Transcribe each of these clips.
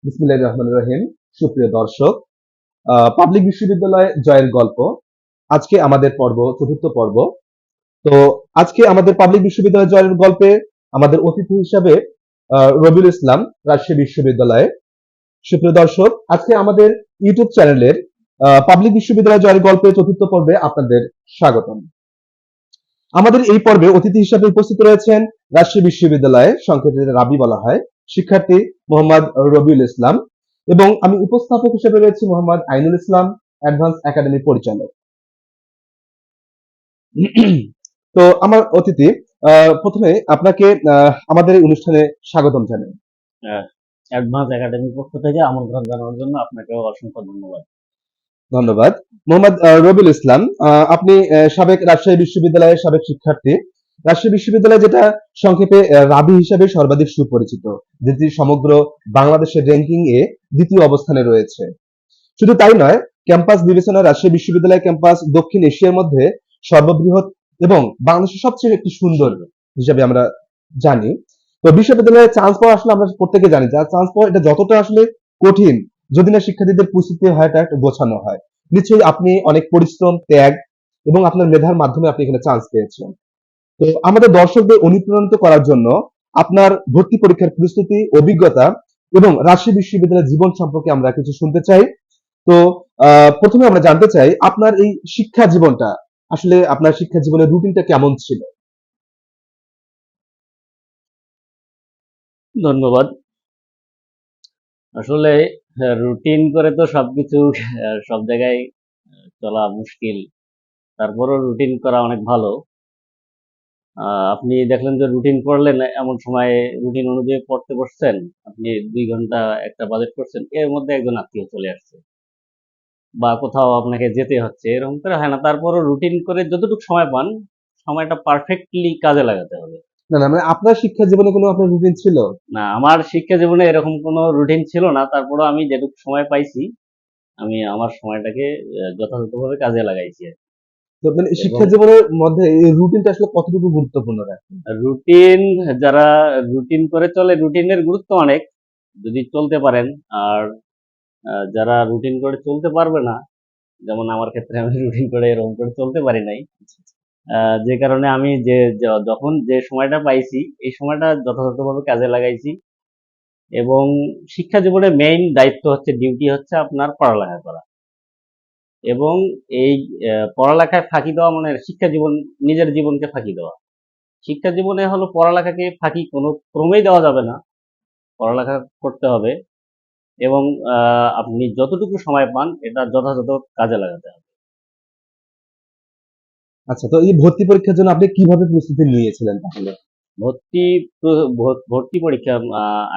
বিসমিল্লাহির রহমানির রহিম। সুপ্রিয় দর্শক, পাবলিক বিশ্ববিদ্যালয় জয়ের গল্প। আজকে আমাদের চতুর্থ পর্ব। তো আজকে আমাদের পাবলিক বিশ্ববিদ্যালয় জয়ের গল্পে আমাদের অতিথি হিসাবে রবিউল ইসলাম, রাজশাহী বিশ্ববিদ্যালয়ে। সুপ্রিয় দর্শক, আজকে আমাদের ইউটিউব চ্যানেলের পাবলিক বিশ্ববিদ্যালয় জয়ের গল্পে চতুর্থ পর্বে আপনাদের স্বাগতম। আমাদের এই পর্বে অতিথি হিসাবে উপস্থিত রয়েছেন রাজশাহী বিশ্ববিদ্যালয়ে, সংক্ষেপে রাবি বলা হয়, শিক্ষার্থী মোহাম্মদ রবিউল ইসলাম, এবং আমি উপস্থাপক হিসেবে রয়েছি মোহাম্মদ আইনুল ইসলাম, অ্যাডভান্স একাডেমির পরিচালক। তো আমার অতিথি, প্রথমে আপনাকে আমাদের এই অনুষ্ঠানে স্বাগতম জানাই। অ্যাডভান্স একাডেমির পক্ষ থেকে আমন্ত্রণ জানানোর জন্য আপনাকেও অসংখ্য ধন্যবাদ। ধন্যবাদ। মোহাম্মদ রবিউল ইসলাম, আপনি সাবেক রাজশাহী বিশ্ববিদ্যালয়ের সাবেক শিক্ষার্থী। রাজশাহী বিশ্ববিদ্যালয়, যেটা সংক্ষেপে রাবি হিসাবে সর্বাধিক সুপরিচিত, যেটি সমগ্র বাংলাদেশের র্যাঙ্কিং এ দ্বিতীয় অবস্থানে রয়েছে। শুধু তাই নয়, ক্যাম্পাস বিবেচনায় রাজশাহী বিশ্ববিদ্যালয় ক্যাম্পাস দক্ষিণ এশিয়ার মধ্যে সর্ববৃহৎ এবং বাংলাদেশের সবচেয়ে একটি সুন্দর হিসাবে আমরা জানি। তো বিশ্ববিদ্যালয়ে চান্স পাওয়া, আসলে আমরা প্রত্যেকে জানি যে চান্স পাওয়া এটা যতটা আসলে কঠিন, যদি না শিক্ষার্থীদের প্রস্তুতি হয়, এটা একটা গোছানো হয়। নিশ্চয়ই আপনি অনেক পরিশ্রম, ত্যাগ এবং আপনার মেধার মাধ্যমে আপনি এখানে চান্স পেয়েছেন। তো আমাদের দর্শকদের অনুপ্রাণিত করার জন্য আপনার ভর্তি পরীক্ষার প্রস্তুতি, অভিজ্ঞতা এবং রাজশাহী বিশ্ববিদ্যালয়ের জীবন সম্পর্কে আমরা কিছু শুনতে চাই। তো প্রথমে আমরা জানতে চাই, আপনার এই শিক্ষা জীবনটা, আসলে আপনার শিক্ষা জীবনের রুটিনটা কেমন ছিল? ধন্যবাদ। আসলে রুটিন করে তো সবকিছু সব জায়গায় চলা মুশকিল। তারপরও রুটিন করা অনেক ভালো। আপনি দেখলেন যে রুটিন করলেন, এমন সময় রুটিন অনুযায়ী পড়তে বসছেন, আপনি 2 ঘন্টা একটা বাজেট করছেন, এর মধ্যে একজন আত্মীয় চলে আসছে বা কোথাও আপনাকে যেতে হচ্ছে, এরকম করে হয় না। তারপরও রুটিন করে যতটুকু সময় পান, সময়টা পারফেক্টলি কাজে লাগাতে হবে। না, না, মানে আপনার শিক্ষা জীবনে কোনো আপনার রুটিন ছিল? না, আমার শিক্ষা জীবনে এরকম কোনো রুটিন ছিল না। তারপরেও আমি যেটুকু সময় পাইছি, আমি আমার সময়টাকে যথাযথভাবে কাজে লাগাইছি আরকি। তো মানে এবং শিক্ষা জীবনের মধ্যে এই রুটিনটা আসলে কতটুকু গুরুত্বপূর্ণ রাখেন? রুটিন, যারা রুটিন করে চলে, রুটিনের গুরুত্ব অনেক, যদি চলতে পারেন। আর যারা রুটিন করে চলতে পারবে না, যেমন আমার ক্ষেত্রে আমি রুটিন করে এরকম করে চলতে পারি নাই। যে কারণে আমি যখন যে সময়টা পাইছি, এই সময়টা যথাযথভাবে কাজে লাগাইছি। এবং শিক্ষা জীবনের মেইন দায়িত্ব হচ্ছে, ডিউটি হচ্ছে আপনার পড়ালেখা করা। এবং এই পড়ালেখায় ফাঁকি দেওয়া মানে শিক্ষা জীবন, নিজের জীবনকে ফাঁকি দেওয়া। শিক্ষা জীবনে হলো পড়ালেখাকে ফাঁকি কোনো ক্রমেই দেওয়া যাবে না। পড়ালেখা করতে হবে এবং আপনি যতটুকু সময় পান এটা যথাযথ কাজে লাগাতে হবে। আচ্ছা, তো এই ভর্তি পরীক্ষার জন্য আপনি কিভাবে প্রস্তুতি নিয়েছিলেন তাহলে? ভর্তি ভর্তি পরীক্ষা,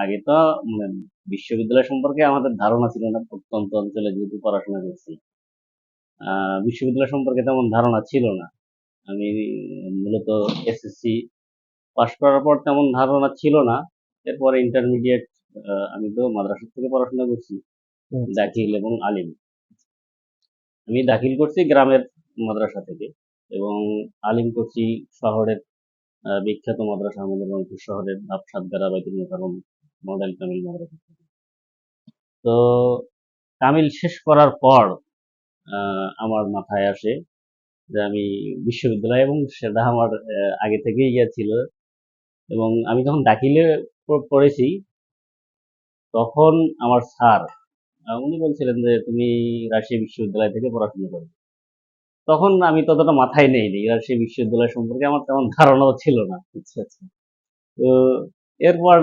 আগে তো মানে বিশ্ববিদ্যালয় সম্পর্কে আমাদের ধারণা ছিল না। প্রত্যন্ত অঞ্চলে যেহেতু পড়াশোনা করছি, বিশ্ববিদ্যালয় সম্পর্কে তেমন ধারণা ছিল না। আমি মূলত এসএসসি পাশ করার পর তেমন ধারণা ছিল না। এরপরে ইন্টারমিডিয়েট, আমি তো মাদ্রাসা থেকে পড়াশোনা করছি, আচ্ছা, আচ্ছা। দাখিল এবং আলিম। আমি দাখিল করছি গ্রামের মাদ্রাসা থেকে এবং আলিম করছি শহরের বিখ্যাত মাদ্রাসা, আমাদের রংপুর শহরের সাতগারা বাইতুল মোকাররম মডেল কামিল মাদ্রাসা থেকে। তো কামিল শেষ করার পর আমার মাথায় আসে যে আমি বিশ্ববিদ্যালয়, এবং সেটা আমার আগে থেকেই ইয়ে ছিল। এবং আমি যখন দাখিলে পড়েছি, তখন আমার স্যার, উনি বলছিলেন যে তুমি রাজশাহী বিশ্ববিদ্যালয় থেকে পড়াশোনা করবে। তখন আমি ততটা মাথায় নেইনি, রাজশাহী বিশ্ববিদ্যালয় সম্পর্কে আমার তেমন ধারণাও ছিল না। আচ্ছা, আচ্ছা। তো এরপর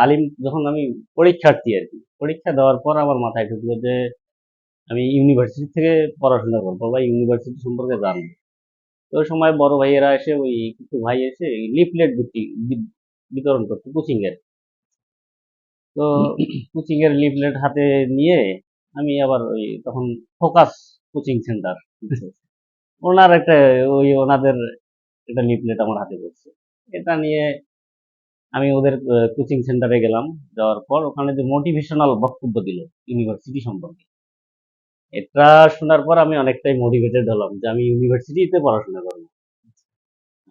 আলিম যখন আমি পরীক্ষার্থী আর কি, পরীক্ষা দেওয়ার পর আমার মাথায় ঢুকলো যে আমি ইউনিভার্সিটি থেকে পড়াশোনা করবো বা ইউনিভার্সিটি সম্পর্কে জানবো। তো ওই সময় বড় ভাইয়েরা এসে, ওই কিছু ভাই এসে লিফলেট বিতরণ করতো কোচিং এর। তো কোচিং এর লিফলেট হাতে নিয়ে আমি আবার ওই তখন ফোকাস কোচিং সেন্টার, ওনার একটা, ওনাদের একটা লিফলেট আমার হাতে পড়ছে। এটা নিয়ে আমি ওদের কোচিং সেন্টারে গেলাম। যাওয়ার পর ওখানে যে মোটিভেশনাল বক্তব্য দিল ইউনিভার্সিটি সম্পর্কে, এটা শোনার পর আমি অনেকটাই মোটিভেটেড হলাম যে আমি ইউনিভার্সিটিতে পড়াশোনা করবো।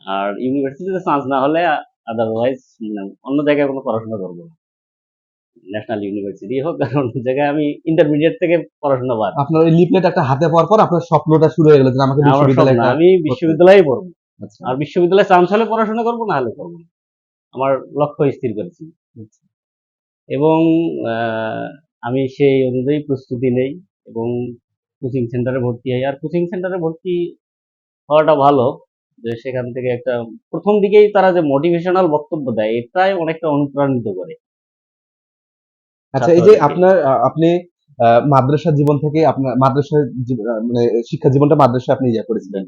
আর ইউনিভার্সিটিতে চান্স না হলে আদারওয়াইজ অন্য জায়গায় কোনো পড়াশোনা করবো না। ন্যাশনাল ইউনিভার্সিটি হোক, কারণ ওই জায়গায় আমি ইন্টারমিডিয়েট থেকে পড়াশোনা বাদ। আপনার ওই লিফলেট একটা হাতে পাওয়ার পর আপনার স্বপ্নটা শুরু হয়ে গেল যে আমাকে আমার বিশ্ববিদ্যালয়ে স্বপ্ন একটা আমি করতে হবে। বিশ্ববিদ্যালয়ে পড়বো। আচ্ছা, আর বিশ্ববিদ্যালয়ে চান্স হলে পড়াশোনা করবো, না হলে করবো না। আমার লক্ষ্য স্থির করেছি আচ্ছা, এবং আহ, আমি সেই অনুযায়ী প্রস্তুতি নেই এবং কোচিং সেন্টারে ভর্তি হই। আর কোচিং সেন্টারে ভর্তি হওয়াটা ভালো, যে সেখান থেকে একটা প্রথম দিকেই তারা যে মোটিভেশনাল বক্তব্য দেয়, এটাই অনেকটা অনুপ্রাণিত করে আচ্ছা, এই যে ছাত্রদেরকে। আপনার আপনি মাদ্রাসা জীবন থেকে আপনার মাদ্রাসা মানে শিক্ষা জীবনটা মাদ্রাসা আপনি ইয়ে করেছিলেন।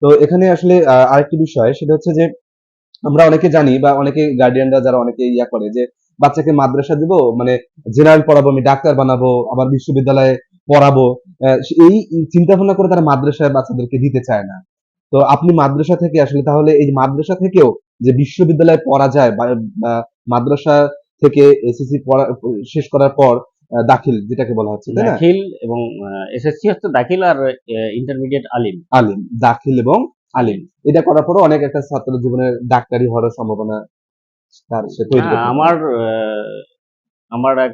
তো এখানে আসলে আরেকটি বিষয় সেটা হচ্ছে যে আমরা অনেকে জানি বা অনেকে গার্ডিয়ানরা যারা অনেকে ইয়া করে যে বাচ্চাকে মাদ্রাসা দিব মানে জেনারেল পড়াবো, আমি ডাক্তার বানাবো, আবার বিশ্ববিদ্যালয়ে পড়াবো, এই চিন্তা ভাবনা করে তারা মাদ্রাসায় বাচ্চাদেরকে দিতে চায় না। তো আপনি মাদ্রাসা থেকে আসলে তাহলে এই মাদ্রাসা থেকেও যে বিশ্ববিদ্যালয়ে পড়া যায় বা মাদ্রাসা থেকে এসএসসি পড়া শেষ করার পর দাখিল যেটাকে বলা হচ্ছে, তাই না? দাখিল এবং এসএসসি হচ্ছে দাখিল, আর ইন্টারমিডিয়েট আলিম। আলিম, দাখিল এবং আলিম, এটা করার পরও অনেক একটা ছাত্র জীবনে ডাক্তারি হওয়ার সম্ভাবনা তার সে তৈরি হ্যাঁ, করতে পারে। আমার এক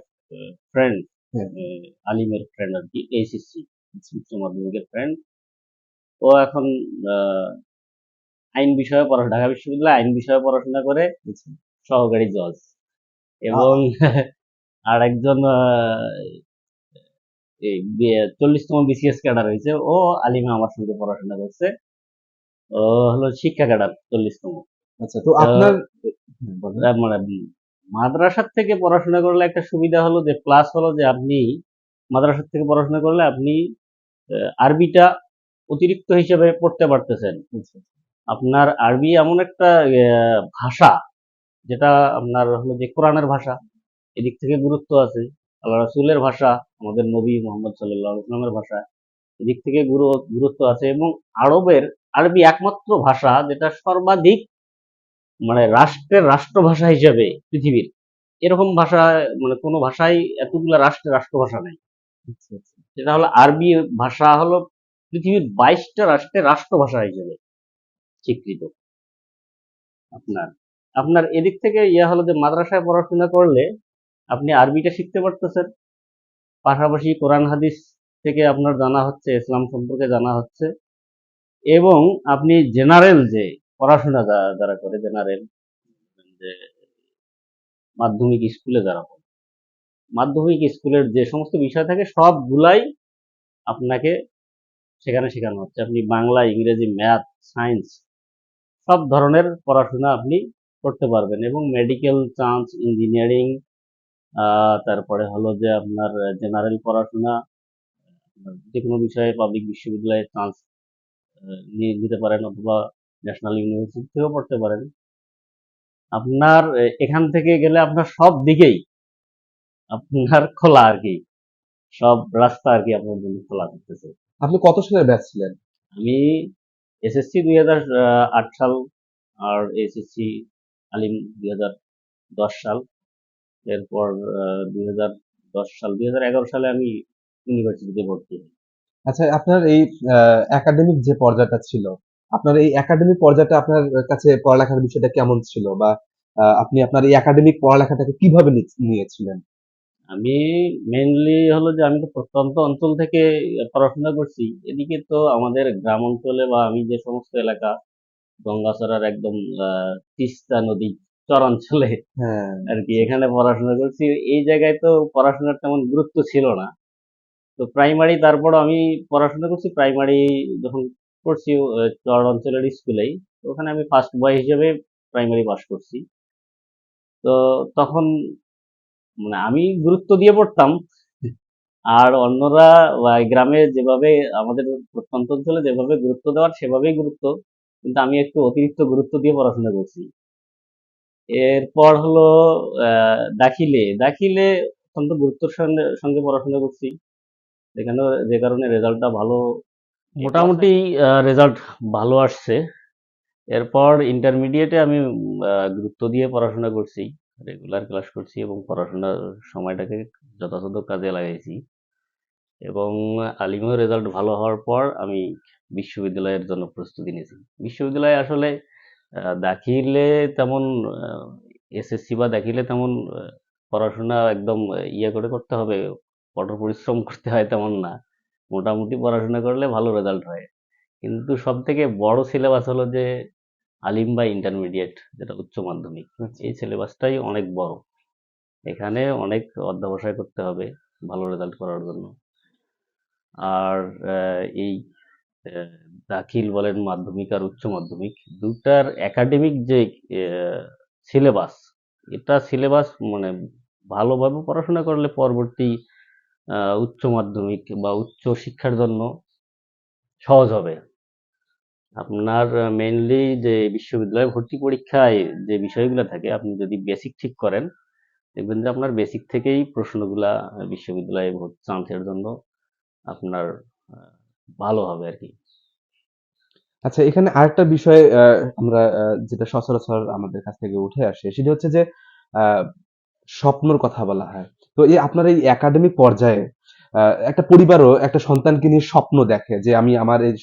ফ্রেন্ড, হ্যাঁ, আলিমের ফ্রেন্ড আর কি, এইচএসসি উচ্চ মাধ্যমিকের ফ্রেন্ড। ও এখন আহ, আইন বিষয়ে পড়াশোনা, ঢাকা বিশ্ববিদ্যালয়ে আইন বিষয়ে পড়াশোনা করে আচ্ছা। সহকারী জজ। আ- এবং আর একজন এই 40তম বিসিএস ক্যাডার হয়েছে, ও আলিমে আমার সঙ্গে পড়াশোনা করছে। ও হলো শিক্ষা ক্যাডার 40তম। আচ্ছা, তো তো আপনার হ্যাঁ, বলেন। মানে মাদ্রাসার থেকে পড়াশোনা করলে একটা সুবিধা হলো যে, প্লাস হলো যে আপনি মাদ্রাসার থেকে পড়াশোনা করলে আপনি আরবিটা অতিরিক্ত হিসেবে পড়তে পারতেছেন। আচ্ছা, আপনার আরবি এমন একটা ভাষা, যেটা আপনার হলো যে কোরআনের ভাষা, এদিক থেকে গুরুত্ব আছে। আল্লাহ রাসূলের ভাষা, আমাদের নবী মুহাম্মদ সাল্লাল্লাহু আলাইহি ওয়াসাল্লামের ভাষা, এদিক থেকে গুরুত্ব আছে। এবং আরবি একমাত্র ভাষা যেটা সর্বাধিক, মানে রাষ্ট্রের রাষ্ট্রভাষা হিসেবে পৃথিবীর, এরকম ভাষা, মানে কোনো ভাষাই এতগুলা রাষ্ট্রের রাষ্ট্রভাষা নেই। আচ্ছা, আচ্ছা। সেটা হলো আরবি ভাষা, হলো পৃথিবীর 22টা রাষ্ট্রের রাষ্ট্রভাষা হিসেবে স্বীকৃত। আপনার আপনার এদিক থেকে হলো যে মাদ্রাসায় পড়াশোনা করলে আপনি আরবিটা শিখতে পারতেছেন, পাশাপাশি কোরআন হাদিস থেকে আপনার জানা হচ্ছে, ইসলাম সম্পর্কে জানা হচ্ছে। এবং আপনি জেনারেল যে পড়াশোনা যারা করে, জেনারেল যে মাধ্যমিক স্কুলে যারা পড়ে, মাধ্যমিক স্কুলের যে সমস্ত বিষয় থাকে সবগুলাই আপনাকে সেখানে শেখানো হচ্ছে। আপনি বাংলা, ইংরেজি, ম্যাথ, সায়েন্স সব ধরনের পড়াশোনা আপনি করতে পারবেন। এবং মেডিকেল চান্স, ইঞ্জিনিয়ারিং, তারপরে হলো যে আপনার জেনারেল পড়াশোনা, যে কোনো বিষয়ে পাবলিক বিশ্ববিদ্যালয়ে চান্স নিতে পারেন, অথবা ন্যাশনাল ইউনিভার্সিটি থেকেও পড়তে পারেন। আপনার এখান থেকে গেলে আপনার সব দিকেই আপনার খোলা আর কি, সব রাস্তা আর কি আপনার জন্য খোলা করতেছে। আপনি কত সালের ব্যাচ ছিলেন? আমি এসএসসি 2008 সাল, আর এসএসসি আলিম 2010 সাল। এরপর 2011 সালে আমি ইউনিভার্সিটিতে ভর্তি হই। আচ্ছা, আপনার এই একাডেমিক যে পর্যায়টা ছিল, আপনার এই একাডেমিক পর্যায়টা আপনার কাছে পড়ালেখার বিষয়টা কেমন ছিল? বা আপনি আপনার এই একাডেমিক পড়ালেখাটাকে কিভাবে নিয়েছিলেন? আমি মেইনলি হলো যে, আমি তো প্রত্যন্ত অঞ্চল থেকে পড়াশোনা করছি। এদিকে তো আমাদের গ্রাম অঞ্চলে, বা আমি যে সমস্ত এলাকা, গঙ্গাচড়ার একদম তিস্তা নদী চরাঞ্চলে হ্যাঁ, আর কি, আচ্ছা, এখানে পড়াশোনা করছি। এই জায়গায় তো পড়াশোনার তেমন গুরুত্ব ছিল না। তো প্রাইমারি, তারপর আমি পড়াশোনা করছি প্রাইমারি যখন করছি চর অঞ্চলের স্কুলেই। তো ওখানে আমি ফার্স্ট বয় হিসেবে প্রাইমারি পাস করছি। তো তখন মানে আমি গুরুত্ব দিয়ে পড়তাম, আর অন্যরা বা গ্রামে যেভাবে, আমাদের প্রত্যন্ত অঞ্চলে যেভাবে গুরুত্ব দেওয়ার সেভাবেই গুরুত্ব, কিন্তু আমি একটু অতিরিক্ত গুরুত্ব দিয়ে পড়াশোনা করছি। এরপর হলো দাখিলে দাখিলে অত্যন্ত গুরুত্বের সঙ্গে সঙ্গে পড়াশোনা করছি, যেখানে যে কারণে রেজাল্টটা ভালো, মোটামুটি রেজাল্ট ভালো আসছে। এরপর ইন্টারমিডিয়েটে আমি গুরুত্ব দিয়ে পড়াশোনা করছি, রেগুলার ক্লাস করছি এবং পড়াশোনার সময়টাকে যথাযথ কাজে লাগাইছি। এবং আলিমেও রেজাল্ট ভালো হওয়ার পর আমি বিশ্ববিদ্যালয়ের জন্য প্রস্তুতি নিয়েছি। বিশ্ববিদ্যালয়ে আসলে দাখিলে তেমন, এসএসসি বা দাখিলে তেমন পড়াশোনা একদম ইয়ে করে করতে হবে, কঠোর পরিশ্রম করতে হয় তেমন না। মোটামুটি পড়াশোনা করলে ভালো রেজাল্ট হয়। কিন্তু সব থেকে বড় সিলেবাস হলো যে আলিম বা ইন্টারমিডিয়েট, যেটা উচ্চ মাধ্যমিক। আচ্ছা এই সিলেবাসটাই অনেক বড়। এখানে অনেক অধ্যবসায় করতে হবে ভালো রেজাল্ট করার জন্য। আর এই আহ, দাখিল বলেন, মাধ্যমিক আর উচ্চ মাধ্যমিক, দুটার একাডেমিক যে সিলেবাস, এটা সিলেবাস মানে ভালোভাবে পড়াশোনা করলে পরবর্তী উচ্চ মাধ্যমিক বা উচ্চ শিক্ষার জন্য সহজ হবে। আপনার মেইনলি যে বিশ্ববিদ্যালয়ে ভর্তি পরীক্ষায় যে বিষয়গুলো থাকে, আপনি যদি বেসিক ঠিক করেন, দেখবেন যে আপনার বেসিক থেকেই প্রশ্নগুলা বিশ্ববিদ্যালয়ে চান্সের জন্য আপনার আহ, ভালো হবে আর কি। আচ্ছা, এখানে আরেকটা বিষয় আমরা যেটা সচরাচর আমাদের কাছ থেকে উঠে আসে সেটা হচ্ছে যে আহ, স্বপ্নর কথা বলা হয়। তো এই আপনার এই একাডেমিক পর্যায়ে একটা পরিবারও একটা সন্তানকে নিয়ে স্বপ্ন দেখে যে আমি আমার এই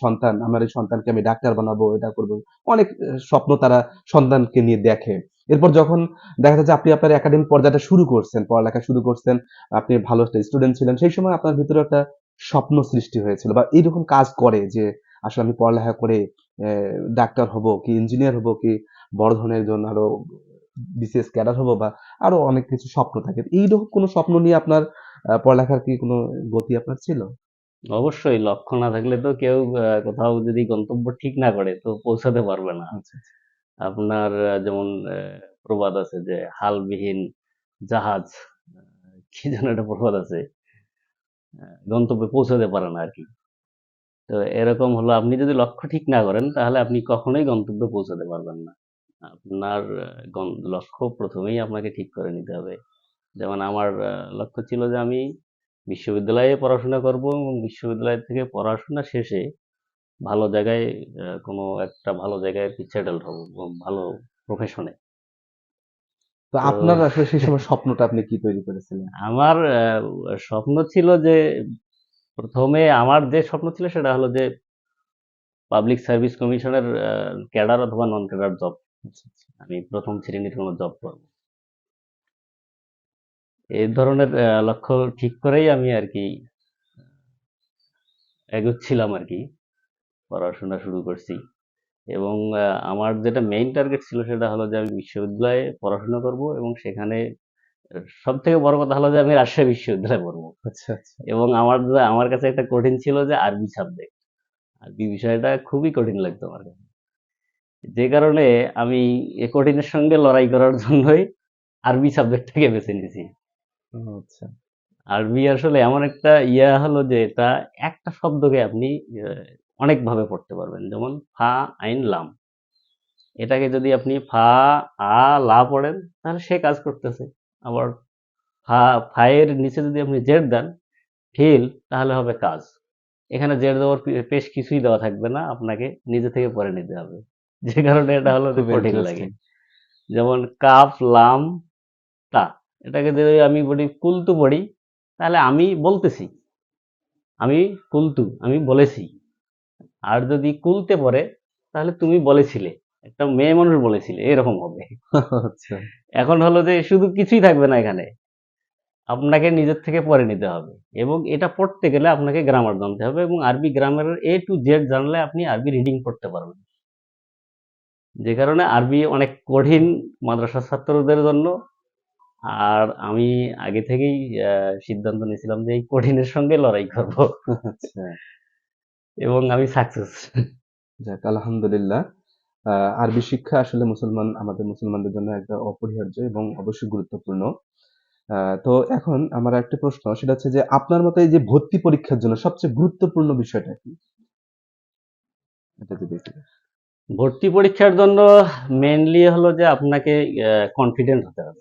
সন্তানকে আমি ডাক্তার বানাবো, এটা করবো। অনেক স্বপ্ন তারা সন্তানকে নিয়ে দেখে। এরপর যখন দেখা যাচ্ছে আপনি আপনার একাডেমিক পর্যায়টা শুরু করছেন, পড়ালেখা শুরু করছেন, আপনি ভালো একটা স্টুডেন্ট ছিলেন, সেই সময় আপনার ভিতরে একটা স্বপ্ন সৃষ্টি হয়েছিল বা এইরকম কাজ করে যে আসলে আমি পড়ালেখা করে ডাক্তার হব কি ইঞ্জিনিয়ার হব কি বড় ধরনের জন্য আরো বিসিএস ক্যাডার হবো বা আরো অনেক কিছু স্বপ্ন থাকে। এইরকম কোনো স্বপ্ন নিয়ে আপনার পড়ালেখার কি কোনো গতি আপনার ছিল? অবশ্যই লক্ষ্য না থাকলে তো কেউ কোথাও যদি গন্তব্য ঠিক না করে তো পৌঁছাতে পারবে না। আচ্ছা, আপনার যেমন প্রবাদ আছে যে হালবিহীন জাহাজ, কি যেন একটা প্রবাদ আছে, গন্তব্যে পৌঁছাতে পারে না আর কি। তো এরকম হলো, আপনি যদি লক্ষ্য ঠিক না করেন তাহলে আপনি কখনোই গন্তব্যে পৌঁছাতে পারবেন না। আপনার লক্ষ্য প্রথমেই আপনাকে ঠিক করে নিতে হবে। যেমন আমার লক্ষ্য ছিল যে আমি বিশ্ববিদ্যালয়ে পড়াশোনা করব এবং বিশ্ববিদ্যালয় থেকে পড়াশোনা শেষে ভালো জায়গায়, কোনো একটা ভালো জায়গায় সেটেলড হব, ভালো প্রফেশনে। তো তো আপনার আসলে সেই সময় স্বপ্নটা আপনি কি তৈরি করেছিলেন? আমার স্বপ্ন ছিল যে, প্রথমে আমার যে স্বপ্ন ছিল সেটা হলো যে পাবলিক সার্ভিস কমিশনের ক্যাডার অথবা নন ক্যাডার জব, আচ্ছা, আচ্ছা। আমি প্রথম শ্রেণীর কোনো জব করব। এই ধরনের লক্ষ্য ঠিক করেই আমি আর কি এগোচ্ছিলাম আর কি, পড়াশোনা শুরু করছি। এবং আমার যেটা মেইন টার্গেট ছিল সেটা হলো যে আমি বিশ্ববিদ্যালয়ে পড়াশোনা করব এবং সেখানে সব থেকে বড় কথা হলো যে আমি রাজশাহী বিশ্ববিদ্যালয়ে পড়বো। আচ্ছা, আচ্ছা। এবং আমার কাছে একটা কঠিন ছিল যে আরবি সাবজেক্ট, আরবি বিষয়টা খুবই কঠিন লাগতো আমার কাছে। যে কারণে আমি এ কঠিনের সঙ্গে লড়াই করার জন্যই আরবি সাবজেক্টটাকে বেছে নিয়েছি। ও আচ্ছা। আরবি আসলে এমন একটা ইয়া হলো যে এটা একটা শব্দকে আপনি অনেকভাবে পড়তে পারবেন। যেমন ফা, আইন, লাম। এটাকে যদি আপনি ফা, আ, লা পড়েন তাহলে সে কাজ করতেছে। আবার ফা, ফায়ের নিচে যদি আপনি জেড দেন, ফিল, তাহলে হবে কাজ। এখানে জেড দেওয়ার পেশ কিছুই দেওয়া থাকবে না, আপনাকে নিজে থেকে পড়ে নিতে হবে। যে কারণে এটা হলো যে খুব কঠিন লাগে। ইন্টারেস্টিং। যেমন কাফ, লাম, তা, এটাকে যদি আমি বলি কুলতু পড়ি, তাহলে আমি বলতেছি, আমি কুলতু, আমি বলেছি। আর যদি কুলতে পড়ে তাহলে তুমি বলেছিলে, একটা মেয়ে মানুষ বলেছিলে, এরকম হবে। আচ্ছা। এখন হলো যে শুধু কিছুই থাকবে না এখানে, আপনাকে নিজের থেকে পড়ে নিতে হবে। এবং এটা পড়তে গেলে আপনাকে গ্রামার জানতে হবে, এবং আরবি গ্রামারের এ টু জেড জানলে আপনি আরবি রিডিং পড়তে পারবেন। যে কারণে আরবি অনেক কঠিন মাদ্রাসা ছাত্রদের জন্য। আর আমি আগে থেকেই সিদ্ধান্ত নিয়েছিলাম যে এই কঠিনের সঙ্গে লড়াই করব, আচ্ছা। এবং আমি সাকসেস। যাক আলহামদুলিল্লাহ। আরবি শিক্ষা আসলে আমাদের মুসলমানদের জন্য একটা অপরিহার্য এবং অবশ্যই গুরুত্বপূর্ণ। তো এখন আমার একটা প্রশ্ন সেটা হচ্ছে যে আপনার মতে এই যে ভর্তি পরীক্ষার জন্য সবচেয়ে গুরুত্বপূর্ণ বিষয়টা কি? এটা যদি একটু ভর্তি পরীক্ষার জন্য মেনলি হলো যে আপনাকে কনফিডেন্ট হতে হবে,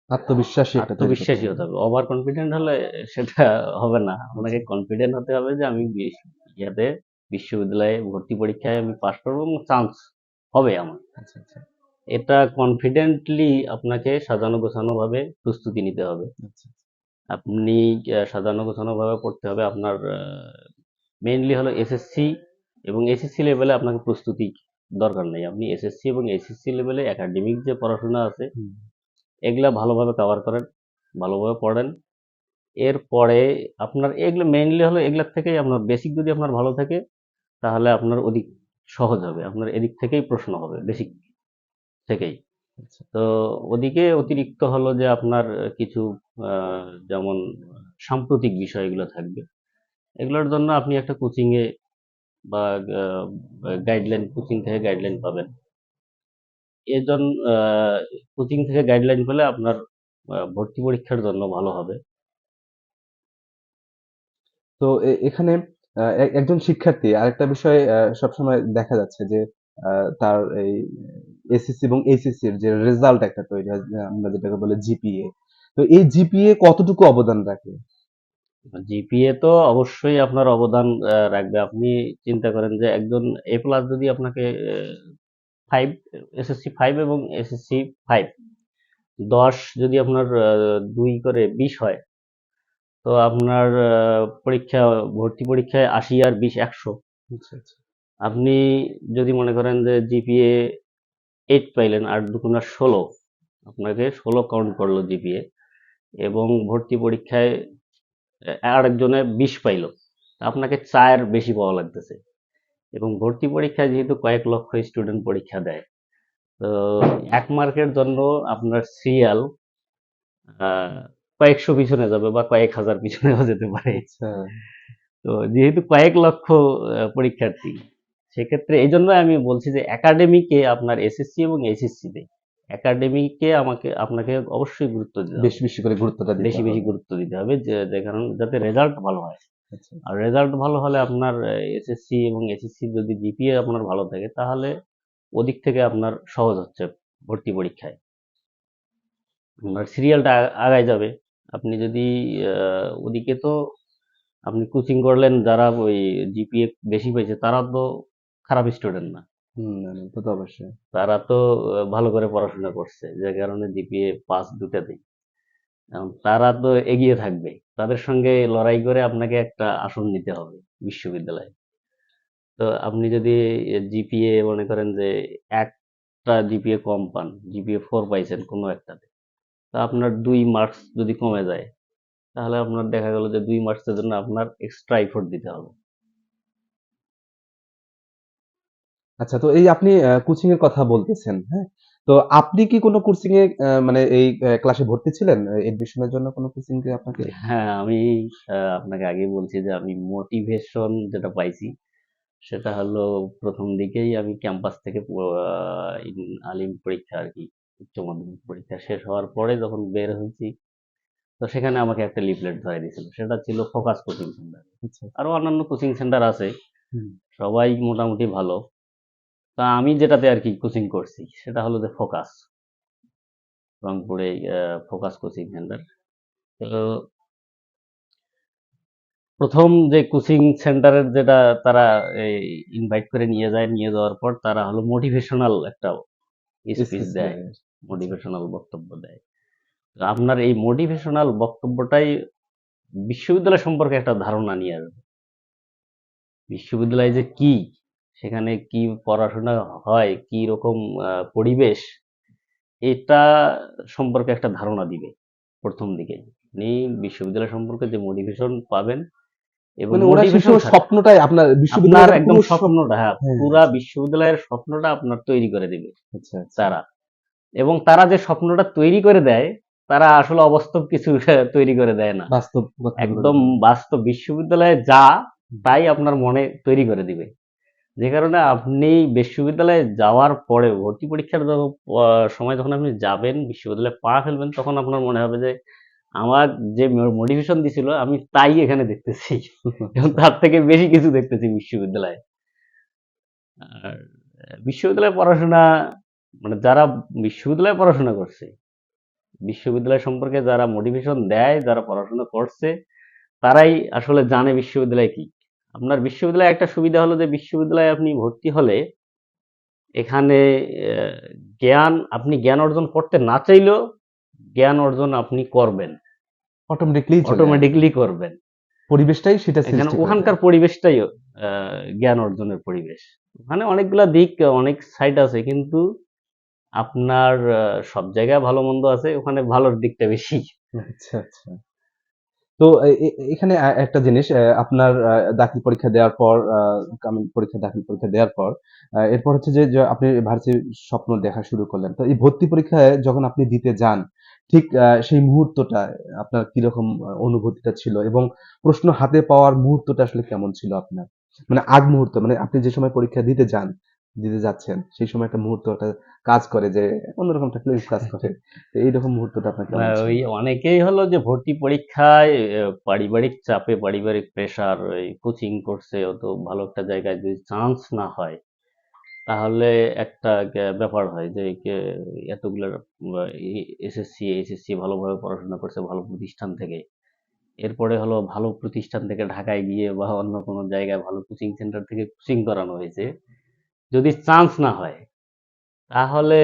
আত্মবিশ্বাসী একটা তৈরি করতে আত্মবিশ্বাসী হবে। হতে হবে। ওভার কনফিডেন্ট হলে সেটা হবে না। আচ্ছা, আপনাকে কনফিডেন্ট হতে হবে যে আমি ইয়াতে বিশ্ববিদ্যালয়ে ভর্তি পরীক্ষায় আমি পাশ করবো এবং চান্স হবে আমার। আচ্ছা, আচ্ছা, এটা কনফিডেন্টলি আপনাকে সাজানো গোছানো ভাবে প্রস্তুতি নিতে হবে। আচ্ছা, আপনি সাজানো গোছানো ভাবে পড়তে হবে। আপনার মেইনলি হলো এসএসসি এবং এসএসসি লেভেলে আপনাকে প্রস্তুতি দরকার নেই। আপনি এসএসসি এবং এসএসসি লেভেলে একাডেমিক যে পড়াশোনা আছে হুম, এগুলা ভালোভাবে কভার করেন। ভালোভাবে পড়েন। এরপরে আপনার এগুলো মেইনলি হলো এগুলোর থেকেই আপনার বেসিক যদি আপনার ভালো থাকে তাহলে আপনার অধিক সহজ হবে। আপনার এদিক থেকেই প্রশ্ন হবে বেসিক থেকেই। আচ্ছা। তো ওদিকে অতিরিক্ত হলো যে আপনার কিছু যেমন সাম্প্রতিক বিষয়গুলো থাকবে। এগুলোর জন্য আপনি একটা কোচিংয়ে বা গাইডলাইন কোচিং থেকে গাইডলাইন পাবেন। এজন কোচিং থেকে গাইডলাইন পেলে আপনার ভর্তি পরীক্ষার জন্য ভালো হবে। তো এখানে একজন শিক্ষার্থী আরেকটা বিষয় সবসময় দেখা যাচ্ছে যে তার এই এসএসসি এবং এইচএসসি এর যে রেজাল্ট একটা তৈরি হয়, আমরা যেটাকে বলে জিপিএ। তো এই জিপিএ কতটুকু অবদান রাখে? জিপিএ তো অবশ্যই আপনার অবদান রাখবে। আপনি চিন্তা করেন যে একজন এ প্লাস যদি আপনাকে 5 এসএসসি 5 এবং এসএসসি 5 10 যদি আপনার 2 করে 20 হয়, তো আপনার পরীক্ষা ভর্তি পরীক্ষায় 80 আর 20 100। আচ্ছা, আচ্ছা। আপনি যদি মনে করেন যে জিপিএ 8 পাইলেন, 8 দুগুণা 16, আপনাকে 16 কাউন্ট করলো জিপিএ, এবং ভর্তি পরীক্ষায় আরেকজনে 20 পাইলো, আপনাকে 4 বেশি পাওয়া লাগতেছে। এবং ভর্তি পরীক্ষায় যেহেতু কয়েক লক্ষ স্টুডেন্ট পরীক্ষা দেয়, তো 1 মার্কের জন্য আপনার সিরিয়াল কয়েকশো পিছনে যাবে বা কয়েক হাজার পিছনেও যেতে পারে। আচ্ছা। তো যেহেতু কয়েক লক্ষ পরীক্ষার্থী, সেক্ষেত্রে এই জন্য আমি বলছি যে একাডেমিকে আপনার এসএসসি এবং এইচএসসি তে একাডেমিকে আপনাকে অবশ্যই গুরুত্ব দিতে হবে, বেশি বেশি করে গুরুত্বটা দিতে বেশি বেশি হবে। গুরুত্ব দিতে হবে, যে কারণ যাতে রেজাল্ট ভালো হয়। আচ্ছা, আর রেজাল্ট ভালো হলে আপনার এসএসসি এবং এইচএসসি যদি জিপিএ আপনার ভালো থাকে তাহলে ওদিক থেকে আপনার সহজ হচ্ছে ভর্তি পরীক্ষায়। আপনার সিরিয়ালটা আগায় যাবে। আপনি যদি ওদিকে তো আপনি কোচিং করলেন, যারা ওই জিপিএ বেশি পেয়েছে তারা তো খারাপ স্টুডেন্ট না, হুম, না, না, তা তো অবশ্যই। তারা তো ভালো করে পড়াশোনা করছে, যে কারণে জিপিএ পাস দুটাতেই। এখন তারা তো এগিয়ে থাকবে, তাদের সঙ্গে লড়াই করে আপনাকে একটা আসন নিতে হবে বিশ্ববিদ্যালয়ে। তো আপনি যদি জিপিএ মনে করেন যে একটা জিপিএ কম পান, জিপিএ 4 পাইছেন কোনো একটাতে, তা আপনার 2 মার্কস যদি কমে যায়, তাহলে আপনার দেখা গেল যে 2 মার্কসের জন্য আপনার এক্সট্রা এফোর্ট দিতে হবে। আচ্ছা, তো এই আপনি কোচিং এর কথা বলতেছেন, হ্যাঁ? তো আপনি কি কোনো কোচিং এ মানে এই ক্লাসে ভর্তি ছিলেন? এডমিশনের জন্য কোনো কোচিং কি আপনাকে? হ্যাঁ, আমি আপনাকে আগেই বলছি যে আমি মোটিভেশন যেটা পাইছি সেটা হলো প্রথম দিকেই আমি ক্যাম্পাস থেকে আলিম পরীক্ষা আর কি, উচ্চ মাধ্যমিক পরীক্ষা শেষ হওয়ার পরে যখন বের হয়েছি, তো সেখানে আমাকে একটা লিফলেট ধরাই দিয়েছিল, সেটা ছিল ফোকাস কোচিং সেন্টার। আচ্ছা, আচ্ছা। আরো অন্যান্য কোচিং সেন্টার আছে, হুম। সবাই মোটামুটি ভালো। তা আমি যেটাতে আর কি কোচিং করছি সেটা হলো যে ফোকাস, রংপুরে ফোকাস কোচিং সেন্টার। তো প্রথম যে কোচিং সেন্টারের যেটা তারা ইনভাইট করে নিয়ে যায়, নিয়ে যাওয়ার পর তারা হলো মোটিভেশনাল একটা স্পিচ স্পিচ দেয়, দেয়। আচ্ছা। মোটিভেশনাল বক্তব্য দেয়। তো আপনার এই মোটিভেশনাল বক্তব্যটাই বিশ্ববিদ্যালয় সম্পর্কে একটা ধারণা নিয়ে আসবে। বিশ্ববিদ্যালয় যে কি, সেখানে কি পড়াশোনা হয়, কি রকম পরিবেশ, এটা সম্পর্কে একটা ধারণা দিবে প্রথম দিকে। আপনি বিশ্ববিদ্যালয় সম্পর্কে যে মোটিভেশন পাবেন, এবং মানে ওরা মোটিভেশন সবসময় ছাড়া স্বপ্নটাই আপনার আপনার বিশ্ববিদ্যালয়টা একদম পুরো স্বপ্নটা, হ্যাঁ, হ্যাঁ, পুরা আচ্ছা, বিশ্ববিদ্যালয়ের স্বপ্নটা আপনার তৈরি করে দিবে আচ্ছা, আচ্ছা। তারা। এবং তারা যে স্বপ্নটা তৈরি করে দেয়, তারা আসলে অবাস্তব কিছু তৈরি করে দেয় না। বাস্তব কথাগুলো একদম যেটা। বাস্তব বিশ্ববিদ্যালয়ে যা, তাই আপনার মনে তৈরি করে দিবে। যে কারণে আপনি বিশ্ববিদ্যালয়ে যাওয়ার পরে ভর্তি পরীক্ষার সময় যখন আপনি যাবেন, বিশ্ববিদ্যালয়ে পা ফেলবেন, তখন আপনার মনে হবে যে আমার যে মোটিভেশন দিছিল আমি তাই এখানে দেখতেছি, এবং আচ্ছা। তার থেকে বেশি কিছু দেখতেছি বিশ্ববিদ্যালয়ে। আর বিশ্ববিদ্যালয়ে পড়াশোনা, মানে যারা বিশ্ববিদ্যালয়ে পড়াশোনা করছে, বিশ্ববিদ্যালয় সম্পর্কে যারা মোটিভেশন দেয়, যারা পড়াশোনা করছে, তারাই আসলে জানে বিশ্ববিদ্যালয় কি। আপনার বিশ্ববিদ্যালয়ে একটা সুবিধা হলো যে বিশ্ববিদ্যালয়ে আপনি ভর্তি হলে এখানে আপনি জ্ঞান অর্জন করতে না চাইলেও জ্ঞান অর্জন আপনি করবেন, অটোমেটিক্যালি চলে আসে। অটোমেটিকলি করবেন। পরিবেশটাই সেটা এখানে সৃষ্টি করে ওখানকার দেয়। পরিবেশটাই জ্ঞান অর্জনের পরিবেশ। ওখানে অনেকগুলা দিক, অনেক সাইড আছে, কিন্তু আপনার সব জায়গায় ভালো মন্দ আছে, ওখানে ভালোর দিকটা বেশি। আচ্ছা, আচ্ছা। তো এখানে একটা জিনিস, আপনার দাখিল পরীক্ষা দেওয়ার পর, কামিল পরীক্ষা, দাখিল পরীক্ষা দেওয়ার পর, এরপর হচ্ছে যে আপনি ভার্সিটির স্বপ্ন দেখা শুরু করলেন। তো এই ভর্তি পরীক্ষায় যখন আপনি দিতে যান, ঠিক সেই মুহূর্তটা আপনার কিরকম অনুভূতিটা ছিল, এবং প্রশ্ন হাতে পাওয়ার মুহূর্তটা আসলে কেমন ছিল আপনার? মানে আগ মুহূর্ত, মানে আপনি যে সময় পরীক্ষা দিতে যান, দিতে যাচ্ছেন, সেই সময় একটা মুহূর্ত একটা কাজ করে, যে অন্যরকম একটা ফিলিংস কাজ করে। তো এইরকম মুহূর্তটা আপনার না, কেমন ছিল? ওই অনেকেই হলো যে ভর্তি পরীক্ষায় পারিবারিক চাপে, পারিবারিক প্রেশার, ওই কোচিং করছে, অত ভালো একটা জায়গায় যদি চান্স না হয়, তাহলে একটা ব্যাপার হয় যে এতগুলো এসএসসি এইচএসসি ভালোভাবে পড়াশোনা করছে ভালো প্রতিষ্ঠান থেকে, এরপরে হলো ভালো প্রতিষ্ঠান থেকে ঢাকায় গিয়ে বা অন্য কোনো জায়গায় ভালো কোচিং সেন্টার থেকে কোচিং করানো হয়েছে, যদি চান্স না হয় তাহলে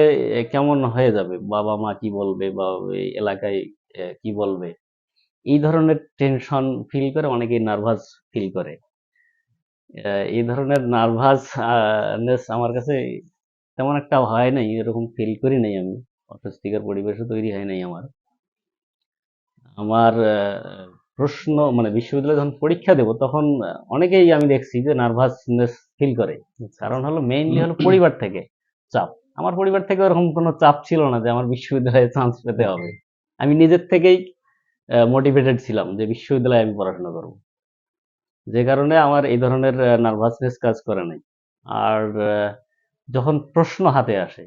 কেমন হয়ে যাবে, বাবা মা কি বলবে বা এই এলাকায় কি বলবে, এই ধরনের টেনশন ফিল করে, অনেকেই নার্ভাস ফিল করে। এই ধরনের নার্ভাসনেস আমার কাছে তেমন একটা হয় নাই, এরকম ফিল করি নাই আমি, অস্বস্তিকর পরিবেশও তৈরি হয় নাই আমার। আমার প্রশ্ন মানে বিশ্ববিদ্যালয়ে যখন পরীক্ষা দেব তখন অনেকেই আমি দেখছি যে নার্ভাসনেস ফিল করে। আচ্ছা, কারণ আচ্ছা। হলো মেইনলি হলো পরিবার থেকে চাপ। আমার পরিবার থেকে ওরকম কোনো চাপ ছিল না যে আমার বিশ্ববিদ্যালয়ে চান্স পেতে হবে। আমি নিজের থেকেই মোটিভেটেড ছিলাম যে বিশ্ববিদ্যালয়ে আমি পড়াশোনা করব। যে কারণে আমার এই ধরনের নার্ভাসনেস কাজ করে নাই। আর যখন প্রশ্ন হাতে আসে,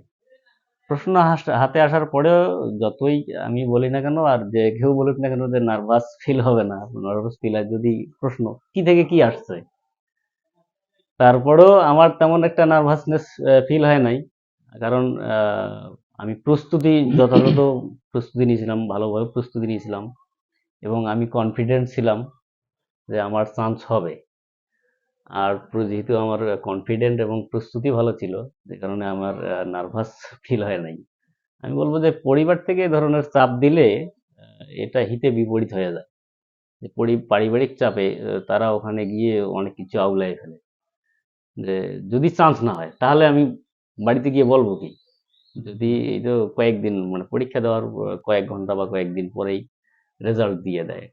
প্রশ্ন হাতে আসার পরেও যতই আমি বলি না কেন আর যে কেউ বলুক না কেন যে নার্ভাস ফিল হবে না, নার্ভাস ফিল হয় যদি প্রশ্ন কি থেকে কি আসছে, তারপরেও আমার তেমন একটা নার্ভাসনেস ফিল হয় নাই। কারণ আমি যথাযথ প্রস্তুতি নিয়েছিলাম, ভালোভাবে প্রস্তুতি নিয়েছিলাম, এবং আমি কনফিডেন্ট ছিলাম যে আমার চান্স হবে। আর যেহেতু আমার কনফিডেন্ট এবং প্রস্তুতি ভালো ছিল, যে কারণে আমার নার্ভাস ফিল হয় নাই। আমি বলব যে পরিবার থেকে এ ধরনের চাপ দিলে এটা হিতে বিপরীত হয়ে যায়। যে পারিবারিক চাপে তারা ওখানে গিয়ে অনেক কিছু আউলাই ফেলে। যে যদি চান্স না হয় তাহলে আমি বাড়িতে গিয়ে বলবো কি? যদি এই তো কয়েকদিন মানে পরীক্ষা দেওয়ার কয়েক ঘন্টা বা কয়েকদিন পরেই রেজাল্ট দিয়ে দেয়।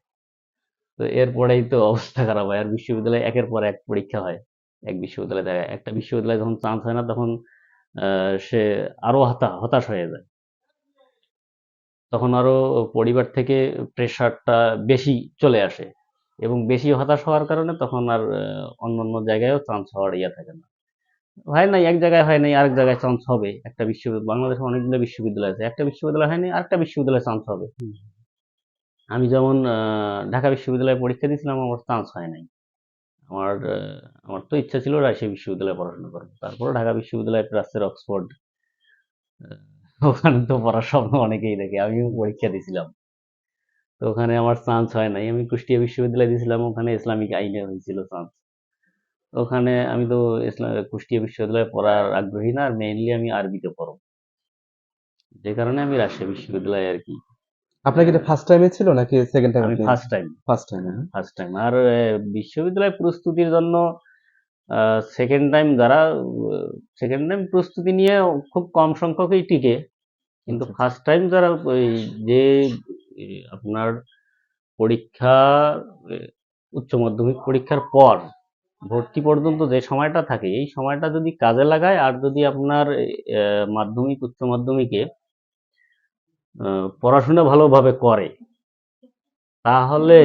তো এরপরেই তো অবস্থা খারাপ হয়। আর বিশ্ববিদ্যালয়ে একের পর এক পরীক্ষা হয়। এক বিশ্ববিদ্যালয়ে দেখা একটা বিশ্ববিদ্যালয়ে যখন চান্স হয় না তখন সে আরো হতাশ হয়ে যায়। তখন আরো পরিবার থেকে প্রেশারটা বেশি চলে আসে, এবং বেশি হতাশ হওয়ার কারণে তখন আর অন্যান্য জায়গায়ও চান্স হওয়ার ইয়ে থাকে না। হয় নাই এক জায়গায়, হয় নাই আরেক জায়গায় চান্স হবে। একটা বাংলাদেশে অনেকগুলো বিশ্ববিদ্যালয় আছে, একটা বিশ্ববিদ্যালয় হয়নি আরেকটা বিশ্ববিদ্যালয়ে চান্স হবে। আমি যেমন ঢাকা বিশ্ববিদ্যালয়ে পরীক্ষা দিয়েছিলাম, আমার চান্স হয় নাই। আমার তো ইচ্ছা ছিল রাজশাহী বিশ্ববিদ্যালয়ে পড়াশোনা করবো, তারপরে ঢাকা বিশ্ববিদ্যালয় প্লাসের অক্সফোর্ড, ওখানে তো পড়ার স্বপ্ন অনেকেই দেখে, আমিও পরীক্ষা দিয়েছিলাম। তো ওখানে আমার চান্স হয় নাই। আমি কুষ্টিয়া বিশ্ববিদ্যালয়ে দিয়েছিলাম, ওখানে ইসলামিক আইনে হয়েছিল চান্স। ওখানে আমি তো কুষ্টিয়া বিশ্ববিদ্যালয়ে পড়ার আগ্রহী না, আর মেইনলি আমি আরবিতে পড়ব, যে কারণে আমি রাজশাহী বিশ্ববিদ্যালয়ে আর কি। আপনার কি এটা ফার্স্ট টাইমে ছিল নাকি সেকেন্ড টাইম আমি আপনি? ফার্স্ট টাইম, ফার্স্ট টাইমে, হ্যাঁ? First time. আর বিশ্ববিদ্যালয় প্রস্তুতির জন্য সেকেন্ড টাইম যারা সেকেন্ড টাইম প্রস্তুতি নিয়ে খুব কম সংখ্যকই টিকে, কিন্তু আচ্ছা, আচ্ছা। ফার্স্ট টাইম যারা ওই যে আপনার পরীক্ষা, আহ, উচ্চ মাধ্যমিক পরীক্ষার পর ভর্তি পর্যন্ত যে সময়টা থাকে, এই সময়টা যদি কাজে লাগায় আর যদি আপনার মাধ্যমিক উচ্চ মাধ্যমিকে পড়াশোনা ভালোভাবে করে, তাহলে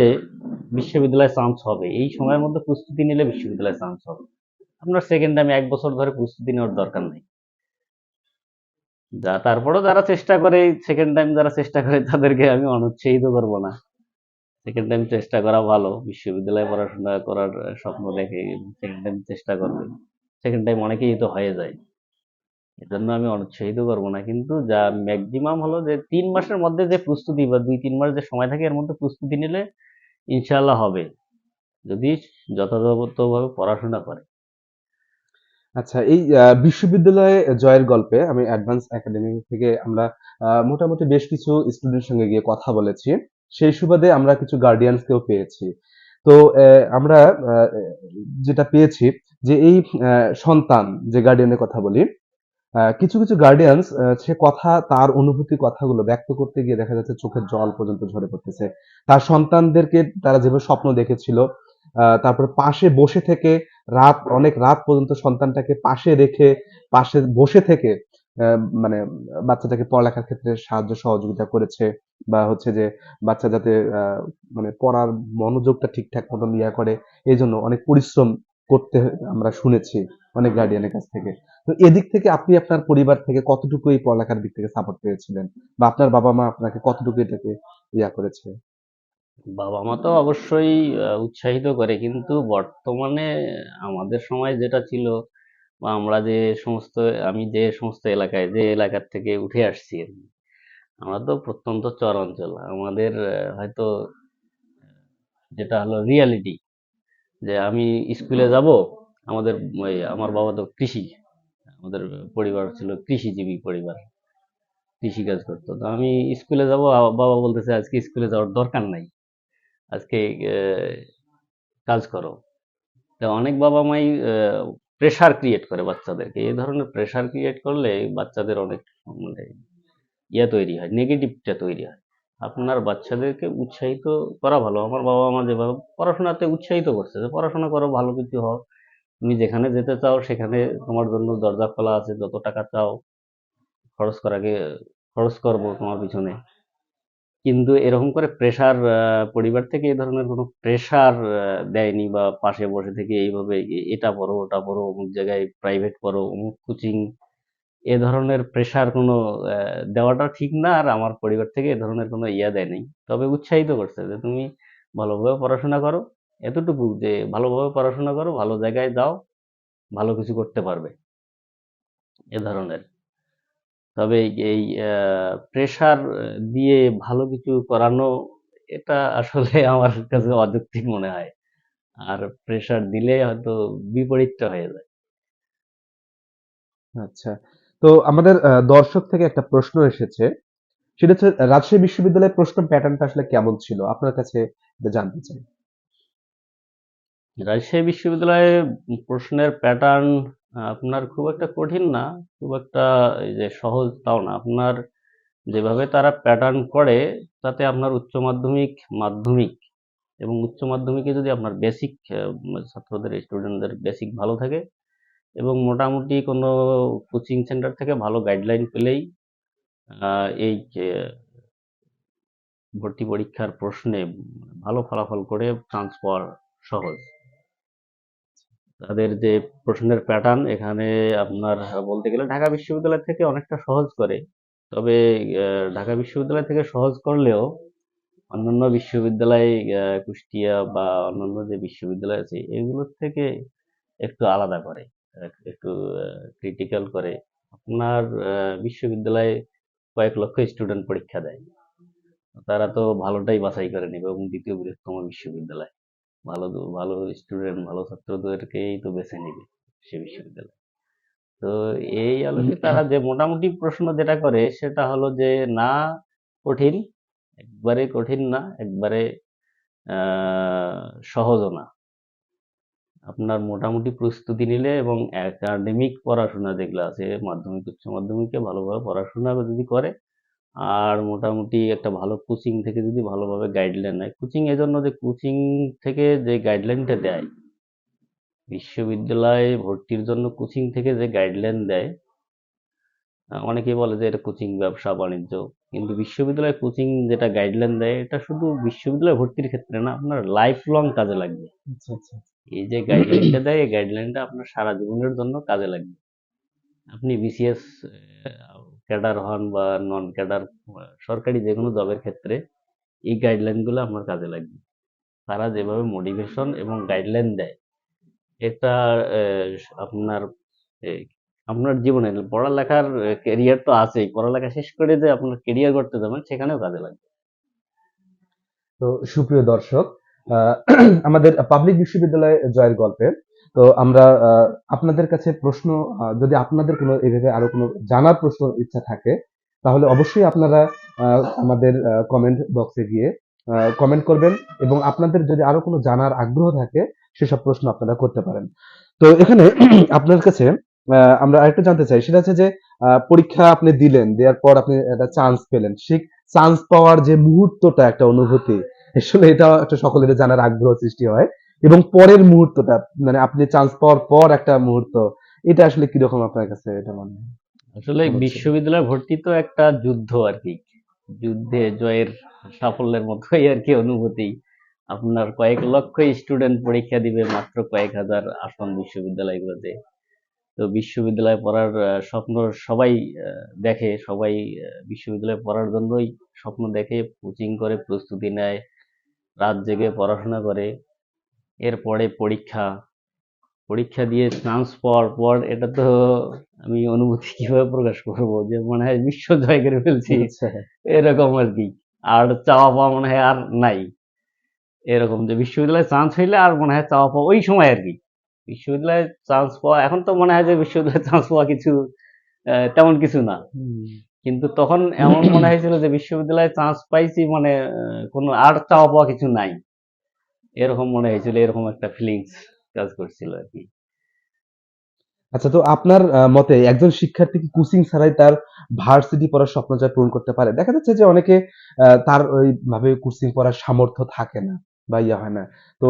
বিশ্ববিদ্যালয়ে চান্স হবে। এই সময়ের মধ্যে প্রস্তুতি নিলে বিশ্ববিদ্যালয়ে চান্স হবে। আপনার সেকেন্ড টাইম ১ বছর ধরে প্রস্তুতি নেওয়ার দরকার নেই। তারপরেও যারা চেষ্টা করে, সেকেন্ড টাইম যারা চেষ্টা করে, তাদেরকে আমি অনুৎসাহিত করব না। সেকেন্ড টাইম চেষ্টা করা ভালো। বিশ্ববিদ্যালয়ে পড়াশোনা করার স্বপ্ন দেখে সেকেন্ড টাইম চেষ্টা করবে। সেকেন্ড টাইম অনেকেই তো হয়ে যায়। এজন্য আমি অনুৎসাহিত করব না। কিন্তু যা ম্যাক্সিমাম হলো যে ৩ মাসের মধ্যে যে প্রস্তুতি বা ২-৩ মাস যে সময় থাকে এর মধ্যে প্রস্তুতি নিলে ইনশাআল্লাহ হবে। যদি যথাযথভাবে পড়াশোনা করে। আচ্ছা, এই বিশ্ববিদ্যালয়ে জয়ের গল্পে আমি অ্যাডভান্স একাডেমি থেকে আমরা মোটামুটি বেশ কিছু স্টুডেন্টের সঙ্গে গিয়ে কথা বলেছি। সেই সুবাদে আমরা কিছু গার্ডিয়ানসকেও পেয়েছি। তো আমরা যেটা পেয়েছি, যে এই সন্তান, যে গার্ডিয়ানের কথা বলি, কিছু কিছু গার্ডিয়ানস সে কথা, তার অনুভূতি কথাগুলো ব্যক্ত করতে গিয়ে দেখা যাচ্ছে চোখের জল পর্যন্ত ঝরে পড়তেছে। তার সন্তানদেরকে তারা যেভাবে স্বপ্ন দেখেছিল, তারপর পাশে বসে থেকে অনেক রাত পর্যন্ত সন্তানটাকে পাশে রেখে, পাশে বসে থেকে মানে বাচ্চাটাকে পড়ালেখার ক্ষেত্রে সাহায্য সহযোগিতা করেছে, বা হচ্ছে যে বাচ্চা যাতে মানে পড়ার মনোযোগটা ঠিকঠাক মতন ইয়া করে, এই জন্য অনেক পরিশ্রম করতে আমরা শুনেছি অনেক গার্ডিয়ানের কাছ থেকে। তো এদিক থেকে আপনি আপনার পরিবার থেকে কতটুকু এই পড়ালেখার দিক থেকে সাপোর্ট পেয়েছিলেন, বা আপনার বাবা মা আপনাকে কতটুকু এটাকে ইয়া করেছে? বাবা মা তো অবশ্যই উৎসাহিত করে, কিন্তু বর্তমানে আমাদের সময় যেটা ছিল, বা আমরা যে সমস্ত আমি যে সমস্ত এলাকায়, যে এলাকার থেকে উঠে আসছি আর কি, আমরা তো প্রত্যন্ত চর অঞ্চল। আমাদের হয়তো যেটা হলো রিয়ালিটি, যে আমি স্কুলে যাব, আমাদের আমার বাবা তো কৃষি, আমাদের পরিবার ছিল কৃষিজীবী পরিবার, কৃষি কাজ করতো। তো আমি স্কুলে যাব, বাবা বলতেছে আজকে স্কুলে যাওয়ার দরকার নাই, আজকে আহ, কাজ করো। তো অনেক বাবা মাই প্রেসার ক্রিয়েট করে বাচ্চাদেরকে। এই ধরনের প্রেসার ক্রিয়েট করলে বাচ্চাদের অনেক মানে তৈরি হয়, নেগেটিভটা তৈরি হয়। আপনার বাচ্চাদেরকে উৎসাহিত করা ভালো। আমার বাবা মা যেভাবে পড়াশোনাতে উৎসাহিত করছে, যে পড়াশোনা করো, ভালো কিছু হও, তুমি যেখানে যেতে চাও সেখানে তোমার জন্য দরজা খোলা আছে, যত টাকা চাও খরচ করাকে খরচ করবো তোমার পিছনে। কিন্তু এরকম করে প্রেসার, পরিবার থেকে এই ধরনের কোনো প্রেসার দেয়নি, বা পাশে বসে থেকে এইভাবে এটা পড়ো, ওটা পড়ো, অমুক জায়গায় প্রাইভেট পড়ো, অমুক কোচিং, এ ধরনের প্রেসার কোনো দেওয়াটা ঠিক না। আর আমার পরিবার থেকে এ ধরনের কোনো দেয় নাই, তবে উৎসাহিত করছে যে তুমি ভালোভাবে পড়াশোনা করো, এতটুকু যে ভালোভাবে পড়াশোনা করো, ভালো জায়গায় যাও, ভালো কিছু করতে পারবে, এ ধরনের। তবে এই প্রেশার দিয়ে ভালো কিছু করানো, এটা আসলে আমার কাছে অযৌক্তিক মনে হয়। আর প্রেশার দিলে হয়তো বিপরীতটা হয়ে যায়। আচ্ছা। তো আমাদের দর্শক থেকে একটা প্রশ্ন এসেছে, সেটা হচ্ছে রাজশাহী বিশ্ববিদ্যালয়ের প্রশ্ন প্যাটার্নটা আসলে কেমন ছিল আপনার কাছে, এটা জানতে চাই। রাজশাহী বিশ্ববিদ্যালয়ে প্রশ্নের প্যাটার্ন আপনার খুব একটা কঠিন না, খুব একটা এই যে সহজ তাও না। আপনার যেভাবে তারা প্যাটার্ন করে, তাতে আপনার উচ্চ মাধ্যমিক, মাধ্যমিক এবং উচ্চ মাধ্যমিকে যদি আপনার বেসিক, ছাত্রদের, স্টুডেন্টদের বেসিক ভালো থাকে, এবং মোটামুটি কোনো কোচিং সেন্টার থেকে ভালো গাইডলাইন পেলেই এই যে ভর্তি পরীক্ষার প্রশ্নে ভালো ফলাফল করে চান্স পাওয়ার সহজ। তাদের যে প্রশ্নের প্যাটার্ন এখানে আপনার বলতে গেলে ঢাকা বিশ্ববিদ্যালয় থেকে অনেকটা সহজ করে। তবে ঢাকা বিশ্ববিদ্যালয় থেকে সহজ করলেও অন্যান্য বিশ্ববিদ্যালয়, কুষ্টিয়া বা অন্যান্য যে বিশ্ববিদ্যালয় আছে এগুলোর থেকে একটু আলাদা করে, একটু ক্রিটিক্যাল করে। আপনার বিশ্ববিদ্যালয়ে কয়েক লক্ষ স্টুডেন্ট পরীক্ষা দেয়, তারা তো ভালোটাই বাছাই করে নেবে, এবং দ্বিতীয় বৃহত্তম বিশ্ববিদ্যালয়, ভালো ভালো স্টুডেন্ট, ভালো ছাত্রদেরকেই তো বেছে নেবে সে বিশ্ববিদ্যালয়। তো এই আলোকে তারা যে মোটামুটি প্রশ্ন যেটা করে সেটা হলো যে, না কঠিন, একবারে কঠিন না, একবারে সহজও না। আপনার মোটামুটি প্রস্তুতি নিলে এবং একাডেমিক পড়াশোনা যেগুলো আছে, মাধ্যমিক, উচ্চ মাধ্যমিকে ভালোভাবে পড়াশোনা যদি করে, আর মোটামুটি একটা ভালো কোচিং থেকে যদি ভালোভাবে গাইডলাইন নেয়, কোচিং এজন্য যে কোচিং থেকে যে গাইডলাইনটা দেয়, বিশ্ববিদ্যালয়ে ভর্তির জন্য কোচিং থেকে যে গাইডলাইন দেয়, অনেকেই বলে যে এটা কোচিং ব্যবসা বাণিজ্য, কিন্তু বিশ্ববিদ্যালয় কোচিং যেটা গাইডলাইন দেয়, এটা শুধু বিশ্ববিদ্যালয় ভর্তির ক্ষেত্রে না, আপনার লাইফ লং কাজে লাগবে। আচ্ছা, আচ্ছা। এই যে গাইডলাইনটা দেয়, এই গাইডলাইনটা আপনার সারা জীবনের জন্য কাজে লাগবে। আপনি বিসিএস ক্যাডার হন বা নন ক্যাডার, সরকারি যে কোনো জবের ক্ষেত্রে এই গাইডলাইনগুলো আপনার কাজে লাগবে। তারা যেভাবে মোটিভেশন এবং গাইডলাইন দেয়, এটা আপনার আহ, আপনার জীবনে পড়ালেখার কেরিয়ার তো আছেই, পড়ালেখা শেষ করে যে আপনার কেরিয়ার করতে যাবেন সেখানেও কাজে লাগবে। তো সুপ্রিয় দর্শক, আহ, আমাদের পাবলিক বিশ্ববিদ্যালয় জয়ের গল্পে, তো আমরা আপনাদের কাছে প্রশ্ন, যদি আপনাদের কোনো এভাবে আরো কোনো জানার প্রশ্ন ইচ্ছা থাকে, তাহলে অবশ্যই আপনারা আমাদের কমেন্ট বক্সে গিয়ে কমেন্ট করবেন, এবং আপনাদের যদি আরো কোনো জানার আগ্রহ থাকে সেসব প্রশ্ন আপনারা করতে পারেন। তো এখানে আপনার কাছে আমরা আরেকটু জানতে চাই, সেটা হচ্ছে যে পরীক্ষা আপনি দিলেন, দেওয়ার পর আপনি একটা চান্স পেলেন, সেই চান্স পাওয়ার যে মুহূর্তটা, একটা অনুভূতি, আসলে এটা একটা সকলের জানার আগ্রহ সৃষ্টি হয়। এবং পরের মুহূর্তটা, মানে আপনি চান্স পাওয়ার পর একটা মুহূর্ত, এটা আসলে কিরকম আপনার কাছে এটা আসলে মনে হচ্ছিল? বিশ্ববিদ্যালয় ভর্তি তো একটা যুদ্ধ আর কি, যুদ্ধে জয়ের সাফল্যের মতোই আর কি অনুভূতি। আপনার কয়েক লক্ষ স্টুডেন্ট পরীক্ষা দিবে মাত্র কয়েক হাজার আসন বিশ্ববিদ্যালয়গুলোতে। তো বিশ্ববিদ্যালয়ে পড়ার স্বপ্ন সবাই দেখে, সবাই বিশ্ববিদ্যালয়ে পড়ার জন্যই স্বপ্ন দেখে, কোচিং করে, প্রস্তুতি নেয়, রাত জেগে পড়াশোনা করে। এরপরে পরীক্ষা, পরীক্ষা দিয়ে চান্স পাওয়ার পর এটা তো আমি অনুভূতি কিভাবে প্রকাশ করব, যে মনে হয় বিশ্ব জয় করে ফেলছি, আচ্ছা। এরকম আর কি। আর চাওয়া পাওয়া মনে হয় আর নাই, এরকম যে বিশ্ববিদ্যালয়ে চান্স হইলে আর মনে হয় চাওয়া পাওয়া ওই সময় আর কি। বিশ্ববিদ্যালয়ে চান্স পাওয়া, এখন তো মনে হয় যে বিশ্ববিদ্যালয়ে চান্স পাওয়া কিছু তেমন কিছু না, হুম। কিন্তু তখন এমন মনে হয়েছিল যে বিশ্ববিদ্যালয়ে চান্স পাইছি মানে কোনো আর চাওয়া পাওয়া কিছু নাই, এরকম মনে হয়েছিল, এরকম একটা ফিলিংস কাজ করছিল আর কি। আচ্ছা, তো আপনার মতে একজন শিক্ষার্থী কি কোচিং ছাড়াই তার ভার্সিটি পড়ার স্বপ্ন জয় পূরণ করতে পারে? দেখা যাচ্ছে যে অনেকে তার ওইভাবে কোচিং পড়ার সামর্থ্য থাকে না বা ইয়া হয় না। তো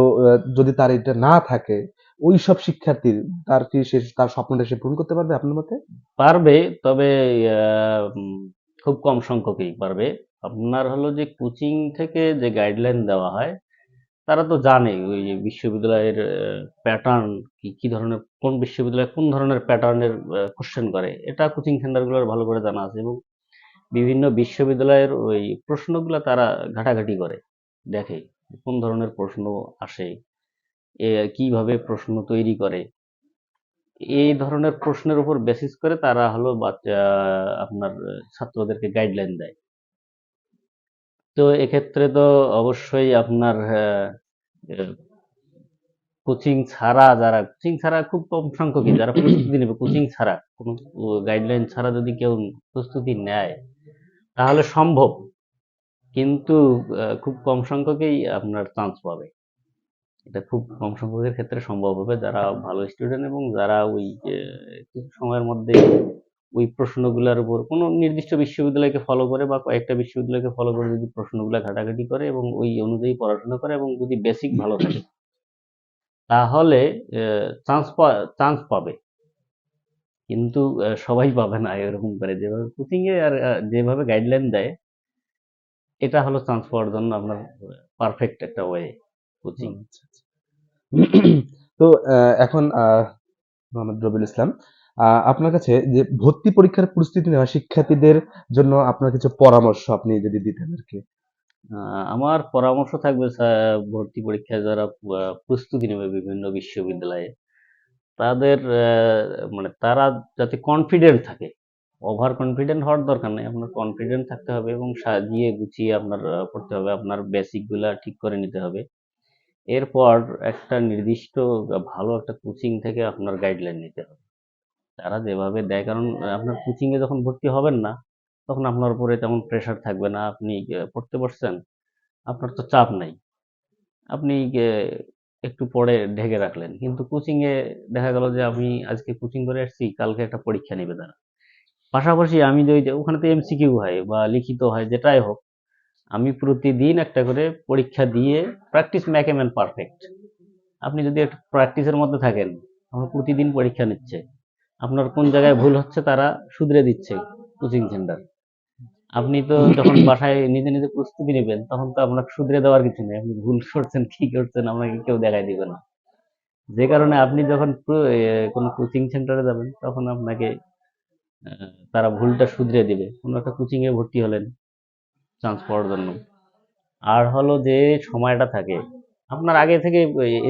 যদি তার এটা না থাকে, ওইসব শিক্ষার্থীর তার কি সে তার স্বপ্নটা সে পূরণ করতে পারবে আপনার মতে? পারবে, তবে খুব কম সংখ্যকই পারবে। আপনার হলো যে কোচিং থেকে যে গাইডলাইন দেওয়া হয়, তারা তো জানে ওই যে বিশ্ববিদ্যালয়ের প্যাটার্ন কি, কি ধরনের, কোন বিশ্ববিদ্যালয়ে কোন ধরনের প্যাটার্নের কোশ্চেন করে, এটা কোচিং সেন্টারগুলোর ভালো করে জানা আছে। এবং বিভিন্ন বিশ্ববিদ্যালয়ের ওই প্রশ্নগুলো তারা ঘাটাঘাটি করে, দেখে কোন ধরনের প্রশ্ন আসে, কিভাবে প্রশ্ন তৈরি করে, এই ধরনের প্রশ্নের উপর বেসিস করে তারা হলো বাচ্চা আপনার ছাত্রদেরকে গাইডলাইন দেয়। তো এক্ষেত্রে তো অবশ্যই আপনার কোচিং ছাড়া, যারা কোচিং ছাড়া খুব কম সংখ্যকই যারা প্রস্তুতি নেবে কোচিং ছাড়া, কোনো গাইডলাইন ছাড়া যদি কেউ প্রস্তুতি নেয় তাহলে সম্ভব, কিন্তু খুব কম সংখ্যকই আপনার চান্স পাবে। এটা খুব কম সংখ্যকের ক্ষেত্রে সম্ভব হবে, যারা ভালো স্টুডেন্ট এবং যারা ওই কিছু সময়ের মধ্যে ওই প্রশ্নগুলোর উপর কোনো নির্দিষ্ট বিশ্ববিদ্যালয়কে ফলো করে বা কয়েকটা বিশ্ববিদ্যালয়কে ফলো করে যদি প্রশ্নগুলো ঘাটাঘাটি করে এবং ওই অনুযায়ী পড়াশোনা করে এবং যদি বেসিক ভালো থাকে, তাহলে চান্স পাবে। কিন্তু সবাই পাবে না এরকম করে, যেভাবে কোচিং এ আর যেভাবে গাইডলাইন দেয়, এটা হলো চান্স পাওয়ার জন্য আপনার পারফেক্ট একটা ওয়ে কোচিং। হুম, আচ্ছা, আচ্ছা। তো এখন মোহাম্মদ রবিউল ইসলাম, আপনার কাছে যে ভর্তি পরীক্ষার প্রস্তুতি নেওয়া শিক্ষার্থীদের জন্য আপনার কিছু পরামর্শ আপনি যদি দিতেন আরকি। আমার পরামর্শ থাকবে ভর্তি পরীক্ষায় যারা প্রস্তুতি নেবে বিভিন্ন বিশ্ববিদ্যালয়ে, তাদের মানে তারা যাতে কনফিডেন্ট থাকে, ওভার কনফিডেন্ট হওয়ার দরকার নেই, আপনার কনফিডেন্ট থাকতে হবে এবং সাজিয়ে গুছিয়ে আপনার পড়তে হবে, আপনার বেসিক গুলা ঠিক করে নিতে হবে। এরপর একটা নির্দিষ্ট ভালো একটা কোচিং থেকে আপনার গাইডলাইন নিতে হবে, তারা যেভাবে দেয়। কারণ আপনার কোচিং এ যখন ভর্তি হবেন না, তখন আপনার উপরে তেমন প্রেশার থাকবে না, আপনি পড়তে বসছেন, আপনার তো চাপ নাই, আপনি একটু পরে ঢেকে রাখলেন। কিন্তু কোচিং এ দেখা গেল যে আমি আজকে কোচিং করে আসছি, কালকে একটা পরীক্ষা নেবে তারা। পাশাপাশি আমি যে ওই যে ওখানে তো এমসিকিউ হয় বা লিখিত হয়, যেটাই হোক, আমি প্রতিদিন একটা করে পরীক্ষা দিয়ে practice make a man perfect. আপনি যদি একটু প্র্যাকটিসের মধ্যে থাকেন, আমার প্রতিদিন পরীক্ষা নিচ্ছে, আপনার কোন জায়গায় ভুল হচ্ছে তারা শুধরে দিচ্ছে কোচিং সেন্টার। আপনি তো যখন বাসায় নিজে নিজে প্রস্তুতি নেবেন, তখন তো আপনাকে শুধরে দেওয়ার কিছু নেই, আপনি ভুল করছেন কি করছেন আপনাকে কেউ দেখাই দিবে না। যে কারণে আপনি যখন কোনো কোচিং সেন্টারে যাবেন, তখন আপনাকে তারা ভুলটা শুধরে দিবে। কোনো একটা কোচিং এ ভর্তি হলেন চান্স পাওয়ার জন্য, আর হলো যে সময়টা থাকে আপনার আগে থেকে,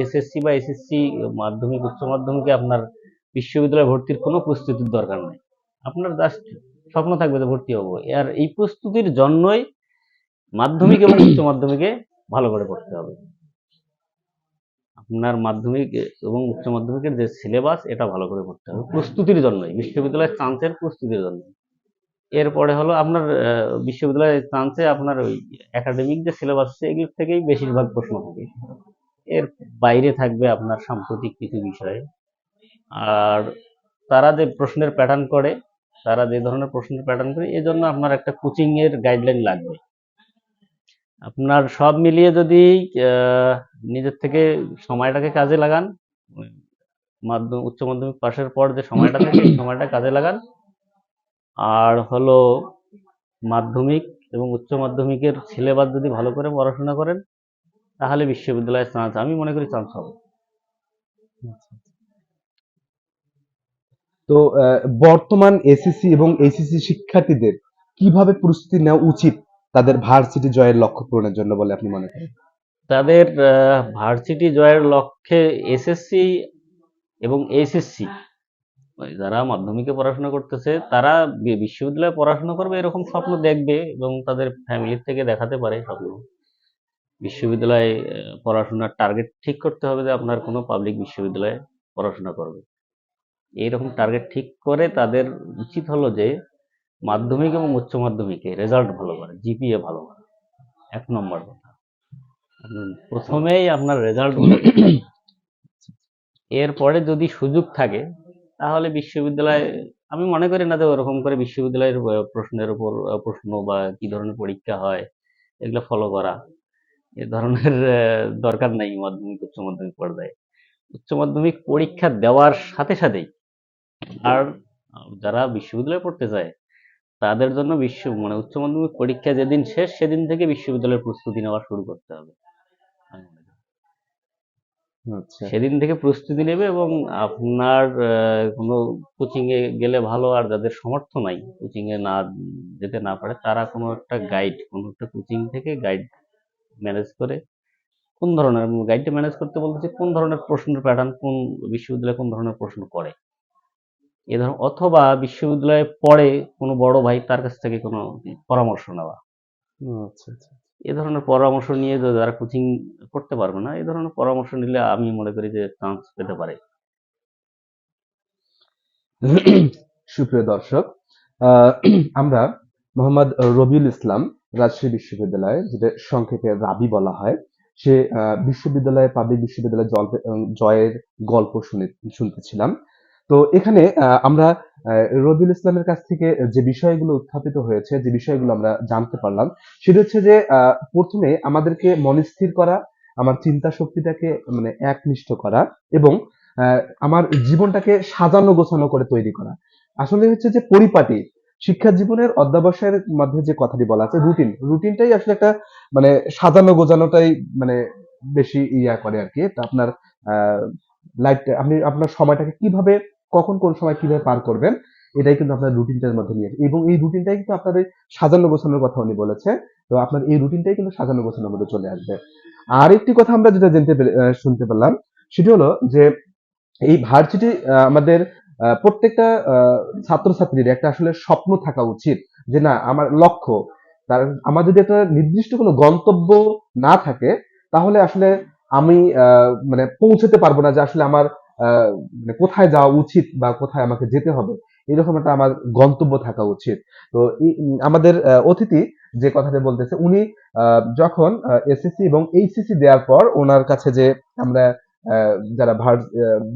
এসএসসি বা এসএসসি মাধ্যমিক উচ্চ মাধ্যমিকে আপনার বিশ্ববিদ্যালয়ে ভর্তির কোনো প্রস্তুতির দরকার নেই, আপনার জাস্ট স্বপ্ন থাকবে যে ভর্তি হবো, আর এই প্রস্তুতির জন্যই মাধ্যমিক এবং উচ্চ মাধ্যমিকে ভালো করে পড়তে হবে। আপনার মাধ্যমিক এবং উচ্চ মাধ্যমিকের যে সিলেবাস, এটা ভালো করে পড়তে হবে প্রস্তুতির জন্যই, বিশ্ববিদ্যালয়ের চান্সের প্রস্তুতির জন্য। এরপরে হলো আপনার বিশ্ববিদ্যালয়ের চান্সে আপনার ওই একাডেমিক যে সিলেবাস আছে এগুলোর থেকেই বেশিরভাগ প্রশ্ন থাকে, এর বাইরে থাকবে আপনার সাম্প্রতিক কিছু বিষয়। আর তারা যে প্রশ্নের প্যাটার্ন করে, তারা যে ধরনের প্রশ্নের প্যাটার্ন করে, এই জন্য আপনার একটা কোচিং এর গাইডলাইন লাগবে। আপনার সব মিলিয়ে যদি আহ, নিজের থেকে সময়টাকে কাজে লাগান, উচ্চ মাধ্যমিক পাশের পর যে সময়টা থাকে এই সময়টা কাজে লাগান, আর হলো মাধ্যমিক এবং উচ্চ মাধ্যমিকের সিলেবাস যদি ভালো করে পড়াশোনা করেন, তাহলে বিশ্ববিদ্যালয়ের চান্স, আমি মনে করি চান্স হবে। তো বর্তমান এসএসসি এবং এইচএসসি শিক্ষার্থীদের কিভাবে প্রস্তুতি নেওয়া উচিত তাদের ভার্সিটি জয়ের লক্ষ্য পূরণের জন্য বলে আপনি মনে করেন? তাদের ভার্সিটি জয়ের লক্ষ্যে এসএসসি এবং এইচএসসি, যারা মাধ্যমিকে পড়াশোনা করতেছে তারা বিশ্ববিদ্যালয়ে পড়াশোনা করবে এরকম স্বপ্ন দেখবে, এবং তাদের ফ্যামিলির থেকে দেখাতে পারে স্বপ্ন। বিশ্ববিদ্যালয়ে পড়াশোনার টার্গেট ঠিক করতে হবে যে আপনার কোনো পাবলিক বিশ্ববিদ্যালয়ে পড়াশোনা করবে। এইরকম টার্গেট ঠিক করে তাদের উচিত হলো যে মাধ্যমিক এবং উচ্চ মাধ্যমিকে রেজাল্ট ভালো করে, জিপিএ ভালো করে। 1 নম্বর কথা, প্রথমেই আপনার রেজাল্ট ভালো করতে হবে। এরপরে যদি সুযোগ থাকে তাহলে বিশ্ববিদ্যালয়ে, আমি মনে করি না যে ওরকম করে বিশ্ববিদ্যালয়ের প্রশ্নের উপর প্রশ্ন বা কি ধরনের পরীক্ষা হয় এগুলো ফলো করা, এ ধরনের দরকার নেই মাধ্যমিক উচ্চ মাধ্যমিক পর্যায়ে। উচ্চ মাধ্যমিক পরীক্ষা দেওয়ার সাথে সাথেই আর যারা বিশ্ববিদ্যালয়ে পড়তে চায় তাদের জন্য উচ্চ মাধ্যমিক পরীক্ষা যেদিন শেষ সেদিন থেকে বিশ্ববিদ্যালয়ের প্রস্তুতি নেওয়া শুরু করতে হবে। আমি মনে করি আচ্ছা। সেদিন থেকে প্রস্তুতি নেবে, এবং আপনার কোনো কোচিং এ গেলে ভালো, আর যাদের সামর্থ্য নাই কোচিং এ না যেতে না পারে তারা কোনো একটা গাইড, কোনো একটা কোচিং থেকে গাইড ম্যানেজ করে, কোন ধরনের গাইডটা ম্যানেজ করতে বলতেছি, কোন ধরনের প্রশ্নের প্যাটার্ন, কোন বিশ্ববিদ্যালয়ে কোন ধরনের প্রশ্ন করে এ ধরনের, অথবা বিশ্ববিদ্যালয়ে পড়ে কোনো বড় ভাই তার কাছ থেকে কোনো পরামর্শ নেওয়া। আচ্ছা, আচ্ছা। এ ধরনের পরামর্শ নিয়ে যারা কোচিং করতে পারবে না, এই ধরনের পরামর্শ নিলে আমি মনে করি যে চান্স পেতে পারে। সুপ্রিয় দর্শক, আহ, আমরা মোহাম্মদ রবিউল ইসলাম রাজশাহী বিশ্ববিদ্যালয়, যেটা সংক্ষেপে রাবি বলা হয়, সে বিশ্ববিদ্যালয়ে পাবলিক বিশ্ববিদ্যালয় জয়ের গল্প শুনতেছিলাম। তো এখানে আমরা রবিউল ইসলামের কাছ থেকে যে বিষয়গুলো উত্থাপিত হয়েছে, যে বিষয়গুলো আমরা জানতে পারলাম, সেটা হচ্ছে যে প্রথমে আমাদেরকে মনস্থির করা, আমার চিন্তা শক্তিটাকে মানে একনিষ্ঠ করা, এবং আমার জীবনটাকে সাজানো গোছানো করে তৈরি করা। আসলে হচ্ছে যে পরিপাটি শিক্ষা জীবনের অধ্যাবসায়ের মধ্যে যে কথাটি বলা আছে, রুটিনটাই আসলে একটা মানে সাজানো গোছানোটাই মানে বেশি ইয়া করে আর কি। তা আপনার লাইফ, আপনি আপনার সময়টাকে কিভাবে, কখন কোন সময় কিভাবে পার করবেন, এটাই কিন্তু আপনার রুটিনটার মধ্যে নিয়ে, এবং এই রুটিনটাই কিন্তু আপনার এই সাজানো গোছানোর কথা উনি বলেছে। তো আপনার এই রুটিনটাই কিন্তু সাজানো গোছানোর মধ্যে চলে আসবে। আর একটি কথা আমরা যেটা শুনতে পেলাম, সেটি হলো যে এই ভার্সিটি আমাদের প্রত্যেকটা ছাত্রছাত্রীর একটা আসলে স্বপ্ন থাকা উচিত, যে না আমার লক্ষ্য, তার আমার যদি একটা নির্দিষ্ট কোনো গন্তব্য না থাকে, তাহলে আসলে আমি মানে পৌঁছতে পারবো না, যে আসলে আমার আহ, মানে কোথায় যাওয়া উচিত বা কোথায় আমাকে যেতে হবে, এরকম একটা আমার গন্তব্য থাকা উচিত। তো আমাদের অতিথি যে কথাটা বলতেছে, উনি যখন এসএসসি এবং এইচএসসি দেওয়ার পর ওনার কাছে যে আমরা যারা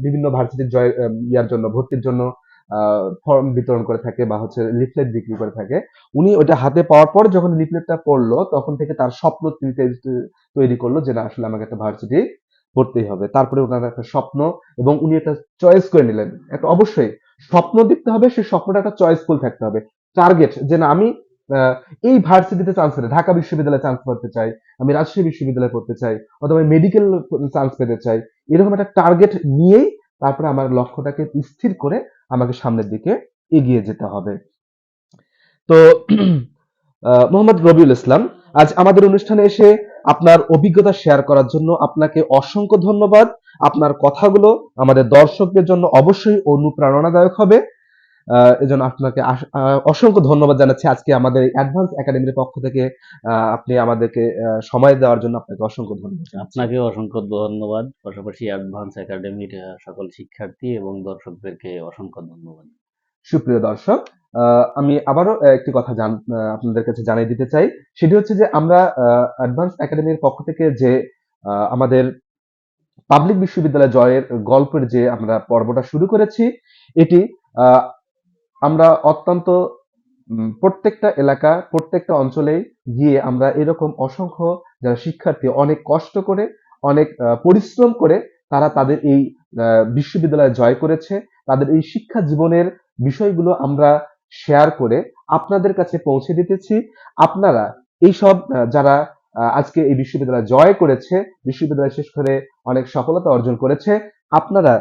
বিভিন্ন ভার্সিটির জয় ইয়ার জন্য ভর্তির জন্য ফর্ম বিতরণ করে থাকে বা হচ্ছে লিফলেট বিক্রি করে থাকে, উনি ওটা হাতে পাওয়ার পর যখন লিফলেটটা পড়লো, তখন থেকে তার স্বপ্ন তিনি তৈরি করলো যে না আসলে আমাকে একটা ভার্সিটি পড়তেই হবে। তারপরে ওনার একটা স্বপ্ন, এবং উনি একটা চয়েস করে নিলেন। একটা অবশ্যই স্বপ্ন দেখতে হবে, সেই স্বপ্নটা একটা চয়েসফুল থাকতে হবে, টার্গেট, যে না আমি আহ, এই ভার্সিটিতে চান্স পেতে, ঢাকা বিশ্ববিদ্যালয়ে চান্স পেতে চাই, আমি রাজশাহী বিশ্ববিদ্যালয়ে পড়তে চাই, অথবা মেডিকেল চান্স পেতে চাই, এরকম একটা টার্গেট নিয়েই তারপরে আমার লক্ষ্যটাকে স্থির করে আমাকে সামনের দিকে এগিয়ে যেতে হবে। তো মোহাম্মদ রবিউল ইসলাম, আজ আমাদের অনুষ্ঠানে এসে আপনার অভিজ্ঞতা শেয়ার করার জন্য আপনাকে অসংখ্য ধন্যবাদ। আপনার কথাগুলো আমাদের দর্শকদের জন্য অবশ্যই অনুপ্রেরণাদায়ক হবে। এজন্য আপনাকে অসংখ্য ধন্যবাদ জানাচ্ছি। আজকে আমাদের অ্যাডভান্স একাডেমির পক্ষ থেকে আপনি আমাদেরকে সময় দেওয়ার জন্য আপনাকে অসংখ্য ধন্যবাদ জানাচ্ছি। আপনাকেও অসংখ্য ধন্যবাদ, পাশাপাশি অ্যাডভান্স একাডেমির সকল শিক্ষার্থী এবং দর্শকদেরকে অসংখ্য ধন্যবাদ। সুপ্রিয় দর্শক, আমি আবারও একটি কথা আপনাদের কাছে জানিয়ে দিতে চাই, সেটি হচ্ছে যে আমরা অ্যাডভান্স একাডেমির পক্ষ থেকে যে আমাদের পাবলিক বিশ্ববিদ্যালয় জয়ের গল্পের যে আমরা পর্বটা শুরু করেছি, এটি আহ, আমরা অত্যন্ত প্রত্যেকটা এলাকা প্রত্যেকটা অঞ্চলে গিয়ে আমরা এরকম অসংখ্য যারা শিক্ষার্থী অনেক কষ্ট করে অনেক পরিশ্রম করে তারা তাদের এই বিশ্ববিদ্যালয়ে জয় করেছে, তাদের এই শিক্ষা জীবনের বিষয়গুলো আমরা শেয়ার করে আপনাদের কাছে পৌঁছে দিতেছি। আপনারা এইসব যারা আজকে এই বিশ্ববিদ্যালয়ে জয় করেছে, বিশ্ববিদ্যালয় শেষ করে অনেক সফলতা অর্জন করেছে, আপনারা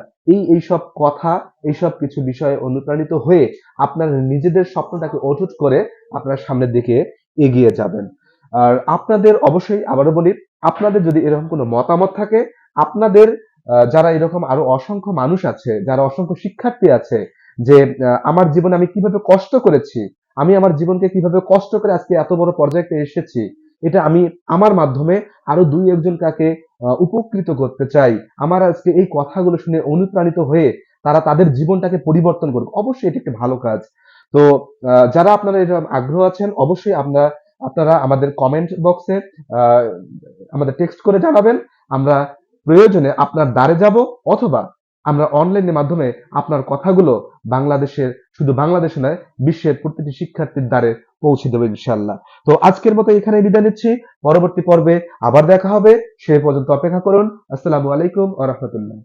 এইসব কথা, এইসব কিছু বিষয়ে অনুপ্রাণিত হয়ে আপনার নিজেদের স্বপ্নটাকে অটুট করে আপনার সামনের দিকে এগিয়ে যাবেন। আর আপনাদের অবশ্যই আবারও বলি, আপনাদের যদি এরকম কোনো মতামত থাকে, আপনাদের যারা এরকম আরো অসংখ্য মানুষ আছে, যারা অসংখ্য শিক্ষার্থী আছে, যে আমার জীবনে আমি কিভাবে কষ্ট করেছি, আমি আমার জীবনকে কিভাবে কষ্ট করে আজকে এত বড় পর্যায়ে এসেছি, এটা আমি আমার মাধ্যমে আরো দুই একজন কাকে উপকৃত করতে চাই, আমার আজকে এই কথাগুলো শুনে অনুপ্রাণিত হয়ে তারা তাদের জীবনটাকে পরিবর্তন করবে, অবশ্যই এটা একটা ভালো কাজ। তো যারা আপনারা এরকম আগ্রহ আছেন, অবশ্যই আপনারা আমাদের কমেন্ট বক্সে আমাদের টেক্সট করে জানাবেন। আমরা প্রয়োজনে আপনার দ্বারে যাব, অথবা আমরা অনলাইনের মাধ্যমে আপনার কথাগুলো বাংলাদেশের, শুধু বাংলাদেশে নয়, বিশ্বের প্রতিটি শিক্ষার্থীর দ্বারে পৌঁছে দেবো ইনশাল্লাহ। তো আজকের মতো এখানে বিদায় নিচ্ছি। পরবর্তী পর্বে আবার দেখা হবে। সে পর্যন্ত অপেক্ষা করুন। আসসালামু আলাইকুম ওয়া রাহমাতুল্লাহ।